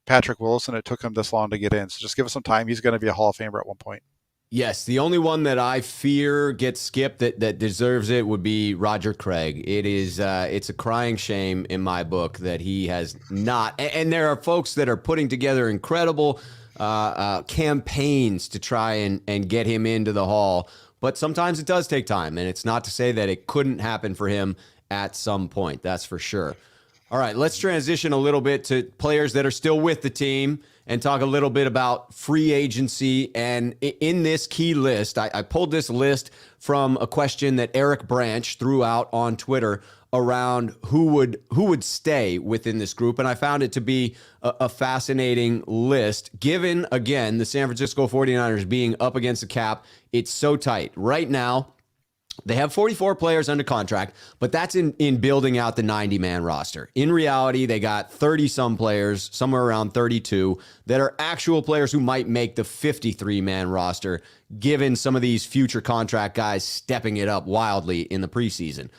Patrick Willis, and it took him this long to get in. So just give us some time. He's going to be a Hall of Famer at one point. Yes, the only one that I fear gets skipped that deserves it would be Roger Craig. It's a crying shame in my book that he has not. And there are folks that are putting together incredible campaigns to try and get him into the Hall. But sometimes it does take time, and it's not to say that it couldn't happen for him at some point. That's for sure. All right, let's transition a little bit to players that are still with the team and talk a little bit about free agency. And in this key list, I pulled this list from a question that Eric Branch threw out on Twitter around who would stay within this group. And I found it to be a fascinating list, given, again, the San Francisco 49ers being up against the cap. It's so tight. Right now, they have 44 players under contract, but that's in building out the 90-man roster. In reality, they got 30-some players, somewhere around 32, that are actual players who might make the 53-man roster, given some of these future contract guys stepping it up wildly in the preseason.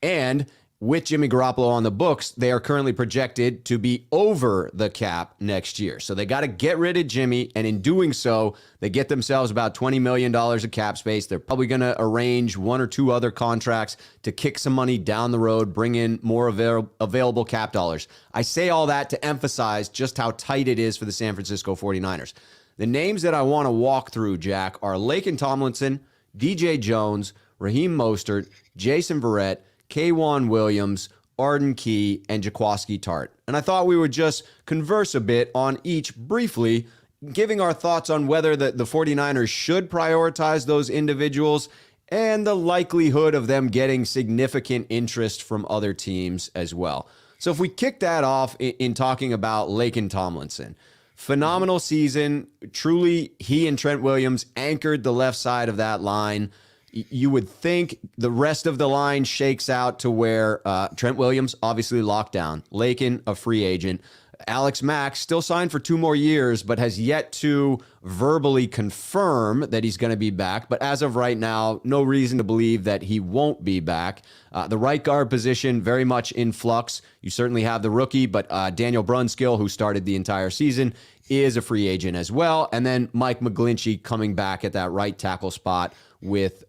And with Jimmy Garoppolo on the books, they are currently projected to be over the cap next year. So they got to get rid of Jimmy, and in doing so, they get themselves about $20 million of cap space. They're probably going to arrange 1 or 2 other contracts to kick some money down the road, bring in more available cap dollars. I say all that to emphasize just how tight it is for the San Francisco 49ers. The names that I want to walk through, Jack, are Laken Tomlinson, DJ Jones, Raheem Mostert, Jason Verrett, K'Wan Williams, Arden Key, and Jaquiski Tartt. And I thought we would just converse a bit on each briefly, giving our thoughts on whether the 49ers should prioritize those individuals and the likelihood of them getting significant interest from other teams as well. So if we kick that off in talking about Laken Tomlinson, phenomenal season. Truly, he and Trent Williams anchored the left side of that line. You would think the rest of the line shakes out to where Trent Williams, obviously locked down. Laken, a free agent. Alex Mack, still signed for 2 more years, but has yet to verbally confirm that he's going to be back. But as of right now, no reason to believe that he won't be back. The right guard position, very much in flux. You certainly have the rookie, but Daniel Brunskill, who started the entire season, is a free agent as well. And then Mike McGlinchey coming back at that right tackle spot with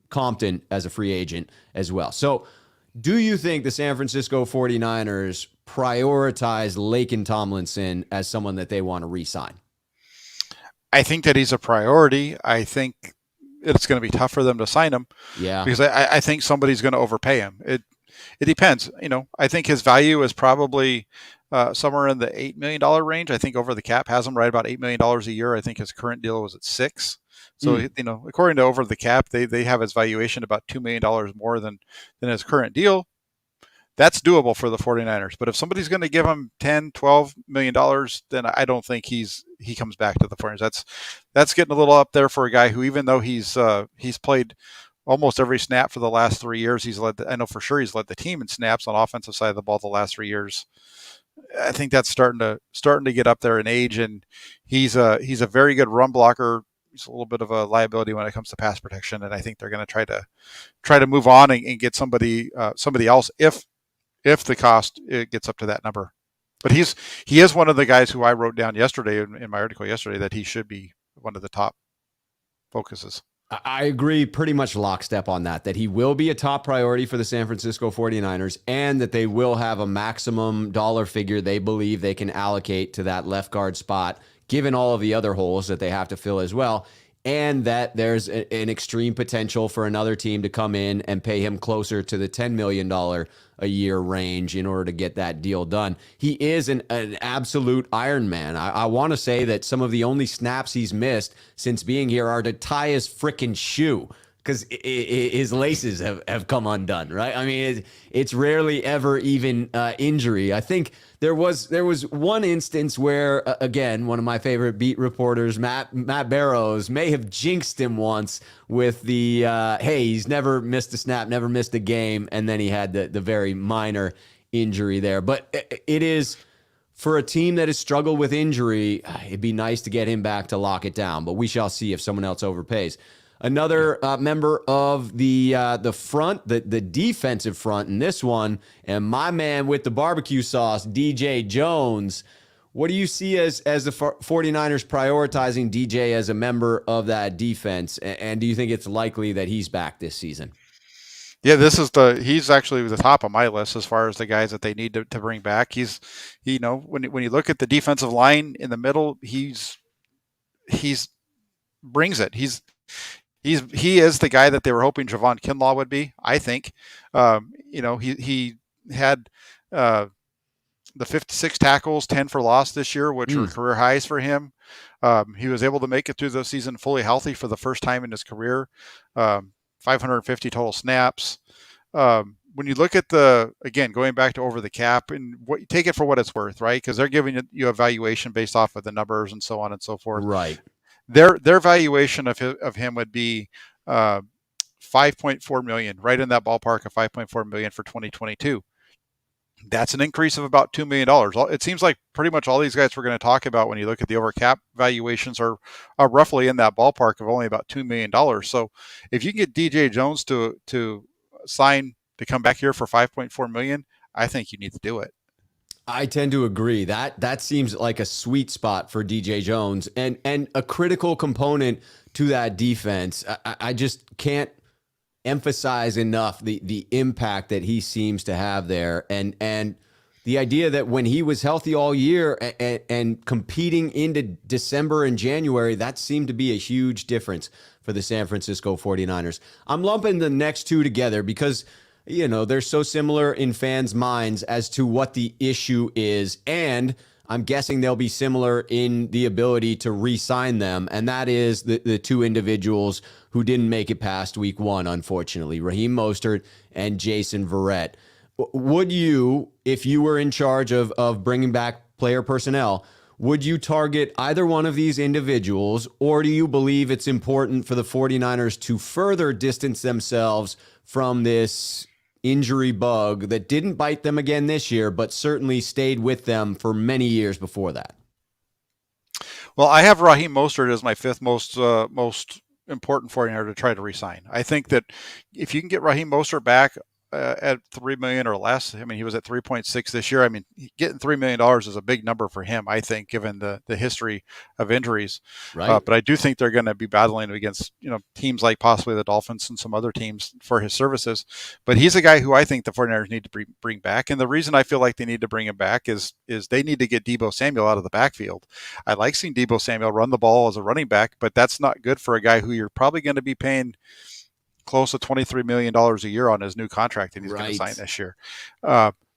Compton as a free agent as well. So do you think the San Francisco 49ers prioritize Laken Tomlinson as someone that they want to re-sign? I think that he's a priority. I think it's going to be tough for them to sign him. Yeah. Because I think somebody's going to overpay him. it depends. I think his value is probably somewhere in the $8 million range. I think over the cap has him right about $8 million a year. I think his current deal was at 6. So, according to over the cap, they have his valuation about $2 million more than his current deal. That's doable for the 49ers. But if somebody's going to give him $10-12 million, then I don't think he comes back to the 49ers. That's getting a little up there for a guy who, even though he's played almost every snap for the last 3 years, I know for sure he's led the team in snaps on offensive side of the ball the last 3 years. I think that's starting to get up there in age, and he's a very good run blocker. He's a little bit of a liability when it comes to pass protection, and I think they're going to try to move on and get somebody else if the cost it gets up to that number. But he is one of the guys who I wrote down yesterday in my article yesterday that he should be one of the top focuses. I agree pretty much lockstep on that he will be a top priority for the San Francisco 49ers, and that they will have a maximum dollar figure they believe they can allocate to that left guard spot, given all of the other holes that they have to fill as well. And that there's an extreme potential for another team to come in and pay him closer to the $10 million a year range in order to get that deal done. He is an absolute Iron Man. I want to say that some of the only snaps he's missed since being here are to tie his freaking shoe, because his laces have come undone, right? I mean, it's rarely ever even injury. I think there was one instance where, again, one of my favorite beat reporters, Matt Barrows, may have jinxed him once with the, hey, he's never missed a snap, never missed a game, and then he had the very minor injury there. But it is, for a team that has struggled with injury, it'd be nice to get him back to lock it down, but we shall see if someone else overpays. Another member of the front, the defensive front in this one, and my man with the barbecue sauce, DJ Jones. What do you see as the 49ers prioritizing DJ as a member of that defense? And do you think it's likely that he's back this season? Yeah, he's actually the top of my list as far as the guys that they need to bring back. He's, when you look at the defensive line in the middle, he's brings it. He is the guy that they were hoping Javon Kinlaw would be, I think. He had the 56 tackles, 10 for loss this year, which were career highs for him. He was able to make it through the season fully healthy for the first time in his career. 550 total snaps. When you look at going back to over the cap, and take it for what it's worth, right? Because they're giving you a valuation based off of the numbers and so on and so forth. Right. Their valuation of him would be $5.4 million, right in that ballpark of $5.4 million for 2022. That's an increase of about $2 million. It seems like pretty much all these guys we're going to talk about when you look at the over cap valuations are roughly in that ballpark of only about $2 million. So if you can get DJ Jones to sign to come back here for $5.4 million, I think you need to do it. I tend to agree. That seems like a sweet spot for DJ Jones and a critical component to that defense. I just can't emphasize enough the impact that he seems to have there, and the idea that when he was healthy all year and competing into December and January, that seemed to be a huge difference for the San Francisco 49ers. I'm lumping the next two together because they're so similar in fans' minds as to what the issue is, and I'm guessing they'll be similar in the ability to re-sign them, and that is the two individuals who didn't make it past week one, unfortunately, Raheem Mostert and Jason Verrett. Would you, if you were in charge of bringing back player personnel, would you target either one of these individuals, or do you believe it's important for the 49ers to further distance themselves from this injury bug that didn't bite them again this year, but certainly stayed with them for many years before that? Well, I have Raheem Mostert as my fifth most important 49er to try to re-sign. I think that if you can get Raheem Mostert back at $3 million or less, I mean, he was at 3.6 this year. I mean, getting $3 million is a big number for him, I think, given the history of injuries. Right. But I do think they're going to be battling against, teams like possibly the Dolphins and some other teams for his services. But he's a guy who I think the 49ers need to bring back. And the reason I feel like they need to bring him back is they need to get Deebo Samuel out of the backfield. I like seeing Deebo Samuel run the ball as a running back, but that's not good for a guy who you're probably going to be paying close to $23 million a year on his new contract that he's going to Right. sign this year.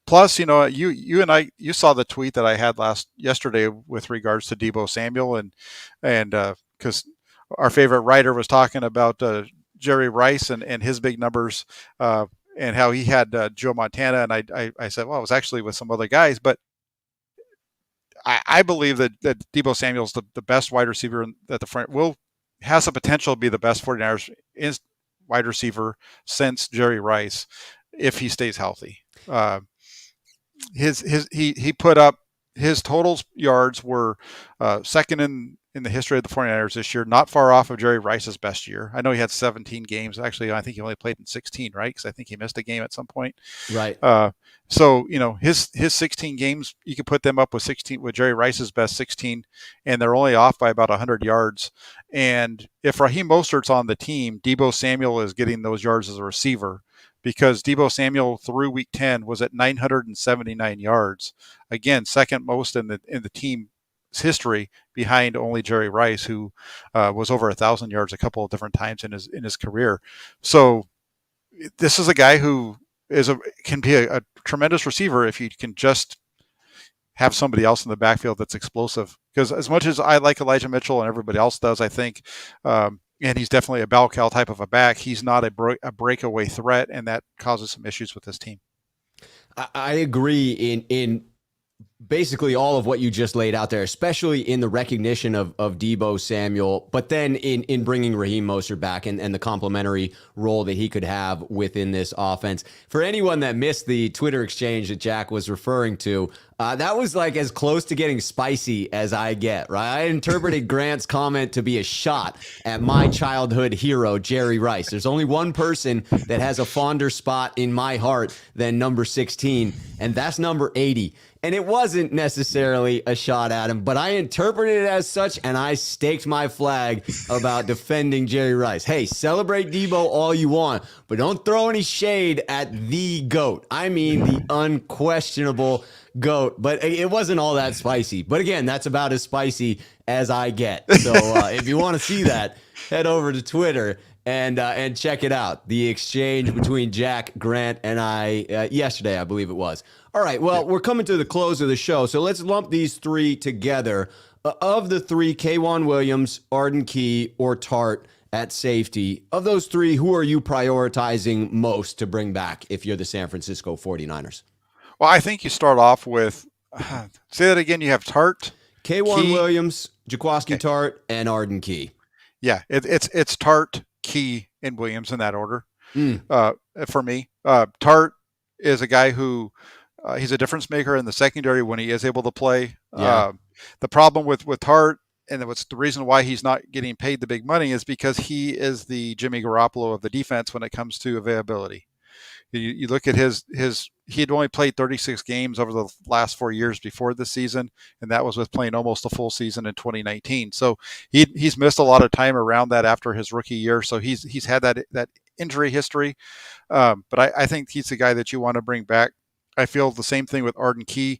Plus, you and you saw the tweet that I had yesterday with regards to Deebo Samuel, and because our favorite writer was talking about Jerry Rice and his big numbers, and how he had Joe Montana, and I said, well, it was actually with some other guys, but I believe that Deebo Samuel's the best wide receiver at the front has the potential to be the best 49ers wide receiver since Jerry Rice if he stays healthy. He put up his total yards were second in the history of the 49ers this year, not far off of Jerry Rice's best year. I know he had 17 games. Actually, I think he only played in 16, right? Because I think he missed a game at some point. Right. So, his 16 games, you could put them up with 16 with Jerry Rice's best 16, and they're only off by about 100 yards. And if Raheem Mostert's on the team, Deebo Samuel is getting those yards as a receiver, because Deebo Samuel through week 10 was at 979 yards. Again, second most in the team's history, behind only Jerry Rice, who was over 1,000 yards a couple of different times in his career. So this is a guy who can be a tremendous receiver if you can just have somebody else in the backfield that's explosive. Because as much as I like Elijah Mitchell and everybody else does, I think, and he's definitely a bell cow type of a back, he's not a breakaway threat, and that causes some issues with this team. I agree in basically all of what you just laid out there, especially in the recognition of Deebo Samuel, but then in bringing Raheem Mostert back and the complementary role that he could have within this offense. For anyone that missed the Twitter exchange that Jack was referring to, that was like as close to getting spicy as I get, right? I interpreted Grant's comment to be a shot at my childhood hero, Jerry Rice. There's only one person that has a fonder spot in my heart than number 16, and that's number 80. And it wasn't necessarily a shot at him, but I interpreted it as such, and I staked my flag about defending Jerry Rice. Hey, celebrate Deebo all you want, but don't throw any shade at the GOAT. I mean the unquestionable GOAT, but it wasn't all that spicy. But again, that's about as spicy as I get. So if you want to see that, head over to Twitter and check it out. The exchange between Jack, Grant, and I yesterday, I believe it was. All right, well, we're coming to the close of the show, so let's lump these three together. Of the three, K'Wan Williams, Arden Key, or Tart at safety, of those three, who are you prioritizing most to bring back if you're the San Francisco 49ers? Well, I think you start off with, say that again, you have Tart, K'Wan Williams, Jaquiski Tart, and Arden Key. Yeah, it's Tart, Key, and Williams in that order. For me, Tart is a guy who he's a difference maker in the secondary when he is able to play. Yeah. The problem with Tart, and what's the reason why he's not getting paid the big money, is because he is the Jimmy Garoppolo of the defense when it comes to availability. You look at he had only played 36 games over the last 4 years before this season, and that was with playing almost a full season in 2019. So he's missed a lot of time around that after his rookie year. So he's had that injury history. But I think he's the guy that you want to bring back. I feel the same thing with Arden Key.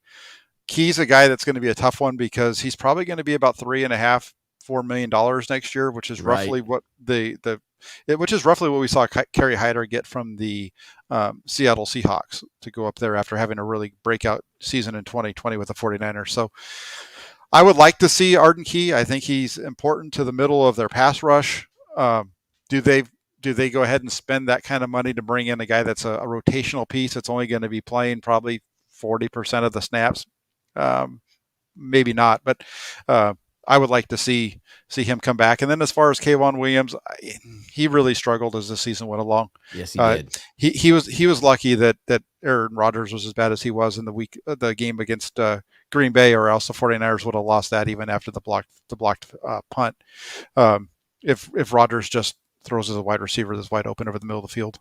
Key's a guy that's going to be a tough one because he's probably going to be about $3.5-4 million next year, which is roughly what which is roughly what we saw Kerry Hyder get from the Seattle Seahawks to go up there after having a really breakout season in 2020 with the 49ers. So I would like to see Arden Key. I think he's important to the middle of their pass rush. Do they go ahead and spend that kind of money to bring in a guy that's a rotational piece that's only going to be playing probably 40% of the snaps? Maybe not, but I would like to see him come back. And then as far as K'Wan Williams, he really struggled as the season went along. Yes, he did. He was lucky that Aaron Rodgers was as bad as he was in the game against Green Bay, or else the 49ers would have lost that even after the blocked punt. If Rodgers just throws as a wide receiver that's wide open over the middle of the field.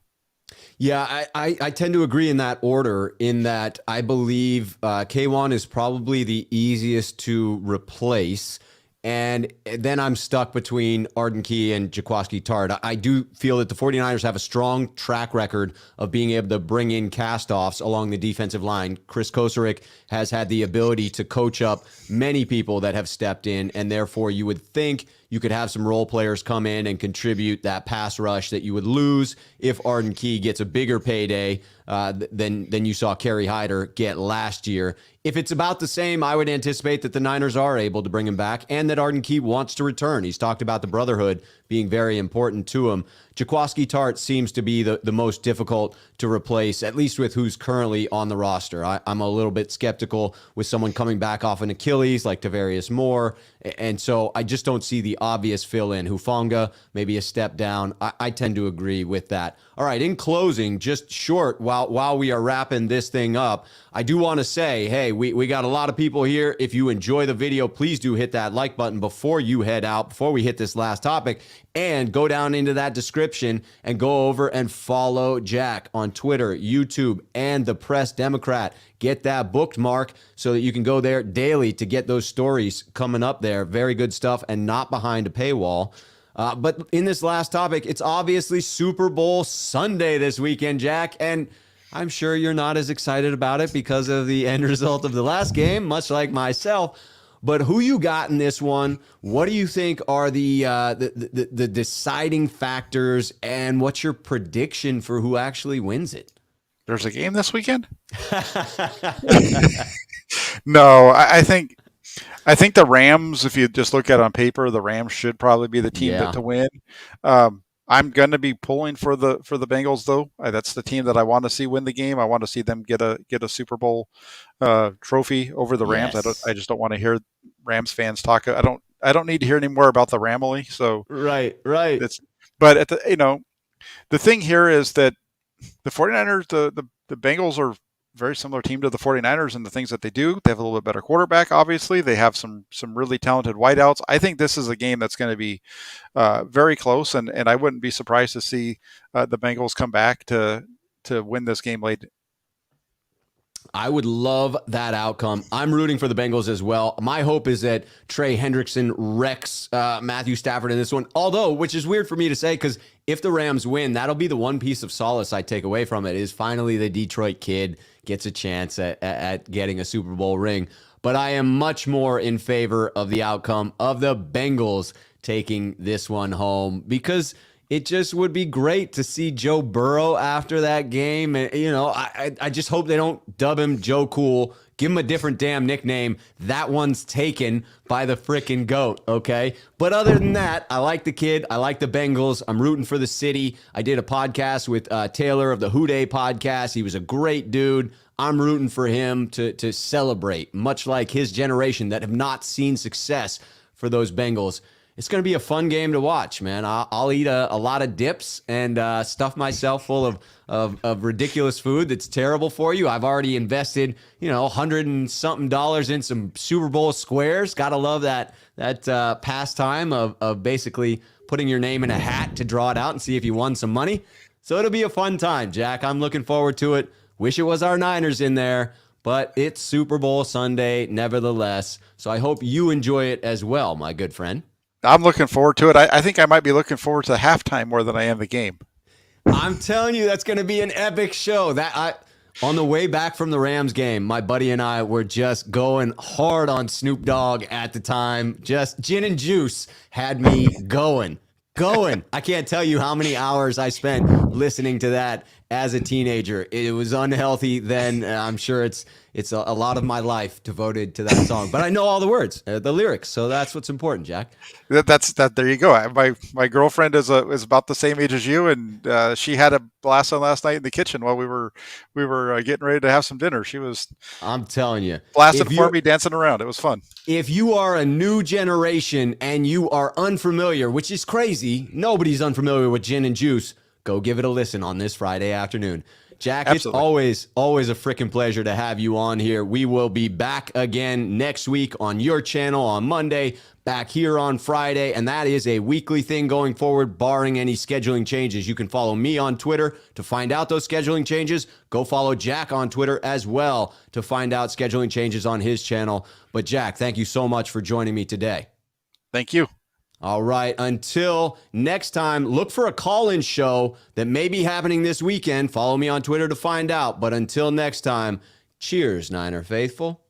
Yeah, I tend to agree in that order, in that I believe K'Wan is probably the easiest to replace. And then I'm stuck between Arden Key and Jaquiski Tart. I do feel that the 49ers have a strong track record of being able to bring in cast-offs along the defensive line. Chris Kosarick has had the ability to coach up many people that have stepped in, and therefore you would think you could have some role players come in and contribute that pass rush that you would lose if Arden Key gets a bigger payday than you saw Kerry Hyder get last year. If it's about the same, I would anticipate that the Niners are able to bring him back and that Arden Key wants to return. He's talked about the brotherhood being very important to him. Jaquiski Tartt seems to be the most difficult to replace, at least with who's currently on the roster. I'm a little bit skeptical with someone coming back off an Achilles like Tavarius Moore, and so I just don't see the obvious fill-in. Hufanga, maybe a step down. I tend to agree with that. All right, in closing, just short, while we are wrapping this thing up, I do want to say, hey, we got a lot of people here. If you enjoy the video, please do hit that like button before you head out, before we hit this last topic, and go down into that description and go over and follow Jack on Twitter, YouTube, and the Press Democrat. Get that bookmark so that you can go there daily to get those stories coming up there. Very good stuff and not behind a paywall. But in this last topic, it's obviously Super Bowl Sunday this weekend, Jack, and I'm sure you're not as excited about it because of the end result of the last game, much like myself. But who you got in this one? What do you think are the deciding factors, and what's your prediction for who actually wins it? There's a game this weekend? No, I think the Rams, if you just look at it on paper, the Rams should probably be the team to win. I'm going to be pulling for the Bengals, though. That's the team that I want to see win the game. I want to see them get a Super Bowl trophy over the Rams. Yes. I just don't want to hear Rams fans talk. I don't need to hear any more about the Ramily. So right. But the thing here is that the 49ers, the Bengals are very similar team to the 49ers in the things that they do. They have a little bit better quarterback, obviously. They have some really talented wideouts. I think this is a game that's going to be very close, and I wouldn't be surprised to see the Bengals come back to win this game late. I would love that outcome. I'm rooting for the Bengals as well. My hope is that Trey Hendrickson wrecks Matthew Stafford in this one, although, which is weird for me to say, because if the Rams win, that'll be the one piece of solace I take away from it, is finally the Detroit kid gets a chance at getting a Super Bowl ring. But I am much more in favor of the outcome of the Bengals taking this one home, because it just would be great to see Joe Burrow after that game. And, I just hope they don't dub him Joe Cool. Give him a different damn nickname. That one's taken by the frickin' GOAT, okay? But other than that, I like the kid. I like the Bengals. I'm rooting for the city. I did a podcast with Taylor of the Who Dey podcast. He was a great dude. I'm rooting for him to celebrate, much like his generation that have not seen success for those Bengals. It's going to be a fun game to watch, man. I'll eat a lot of dips and stuff myself full of ridiculous food that's terrible for you. I've already invested, $100 and something in some Super Bowl squares. Gotta love that pastime of basically putting your name in a hat to draw it out and see if you won some money. So it'll be a fun time, Jack. I'm looking forward to it. Wish it was our Niners in there, but it's Super Bowl Sunday nevertheless. So I hope you enjoy it as well, my good friend. I'm looking forward to it. I think I might be looking forward to halftime more than I am the game. I'm telling you, that's going to be an epic show. On the way back from the Rams game, my buddy and I were just going hard on Snoop Dogg at the time. Just gin and juice had me going. I can't tell you how many hours I spent listening to that as a teenager. It was unhealthy then. I'm sure it's a lot of my life devoted to that song. But I know all the words, the lyrics, so that's what's important, Jack. That's there you go. My girlfriend is about the same age as you, and she had a blast on last night in the kitchen while we were getting ready to have some dinner. She was, I'm telling you, blasting for me, dancing around. It was fun. If you are a new generation and you are unfamiliar, which is crazy, nobody's unfamiliar with gin and juice, go give it a listen on this Friday afternoon. Jack, Absolutely. It's always a freaking pleasure to have you on here. We will be back again next week on your channel on Monday, back here on Friday, and that is a weekly thing going forward, barring any scheduling changes. You can follow me on Twitter to find out those scheduling changes. Go follow Jack on Twitter as well to find out scheduling changes on his channel. But Jack, thank you so much for joining me today. Thank you. All right, until next time, look for a call-in show that may be happening this weekend. Follow me on Twitter to find out. But until next time, cheers, Niner faithful.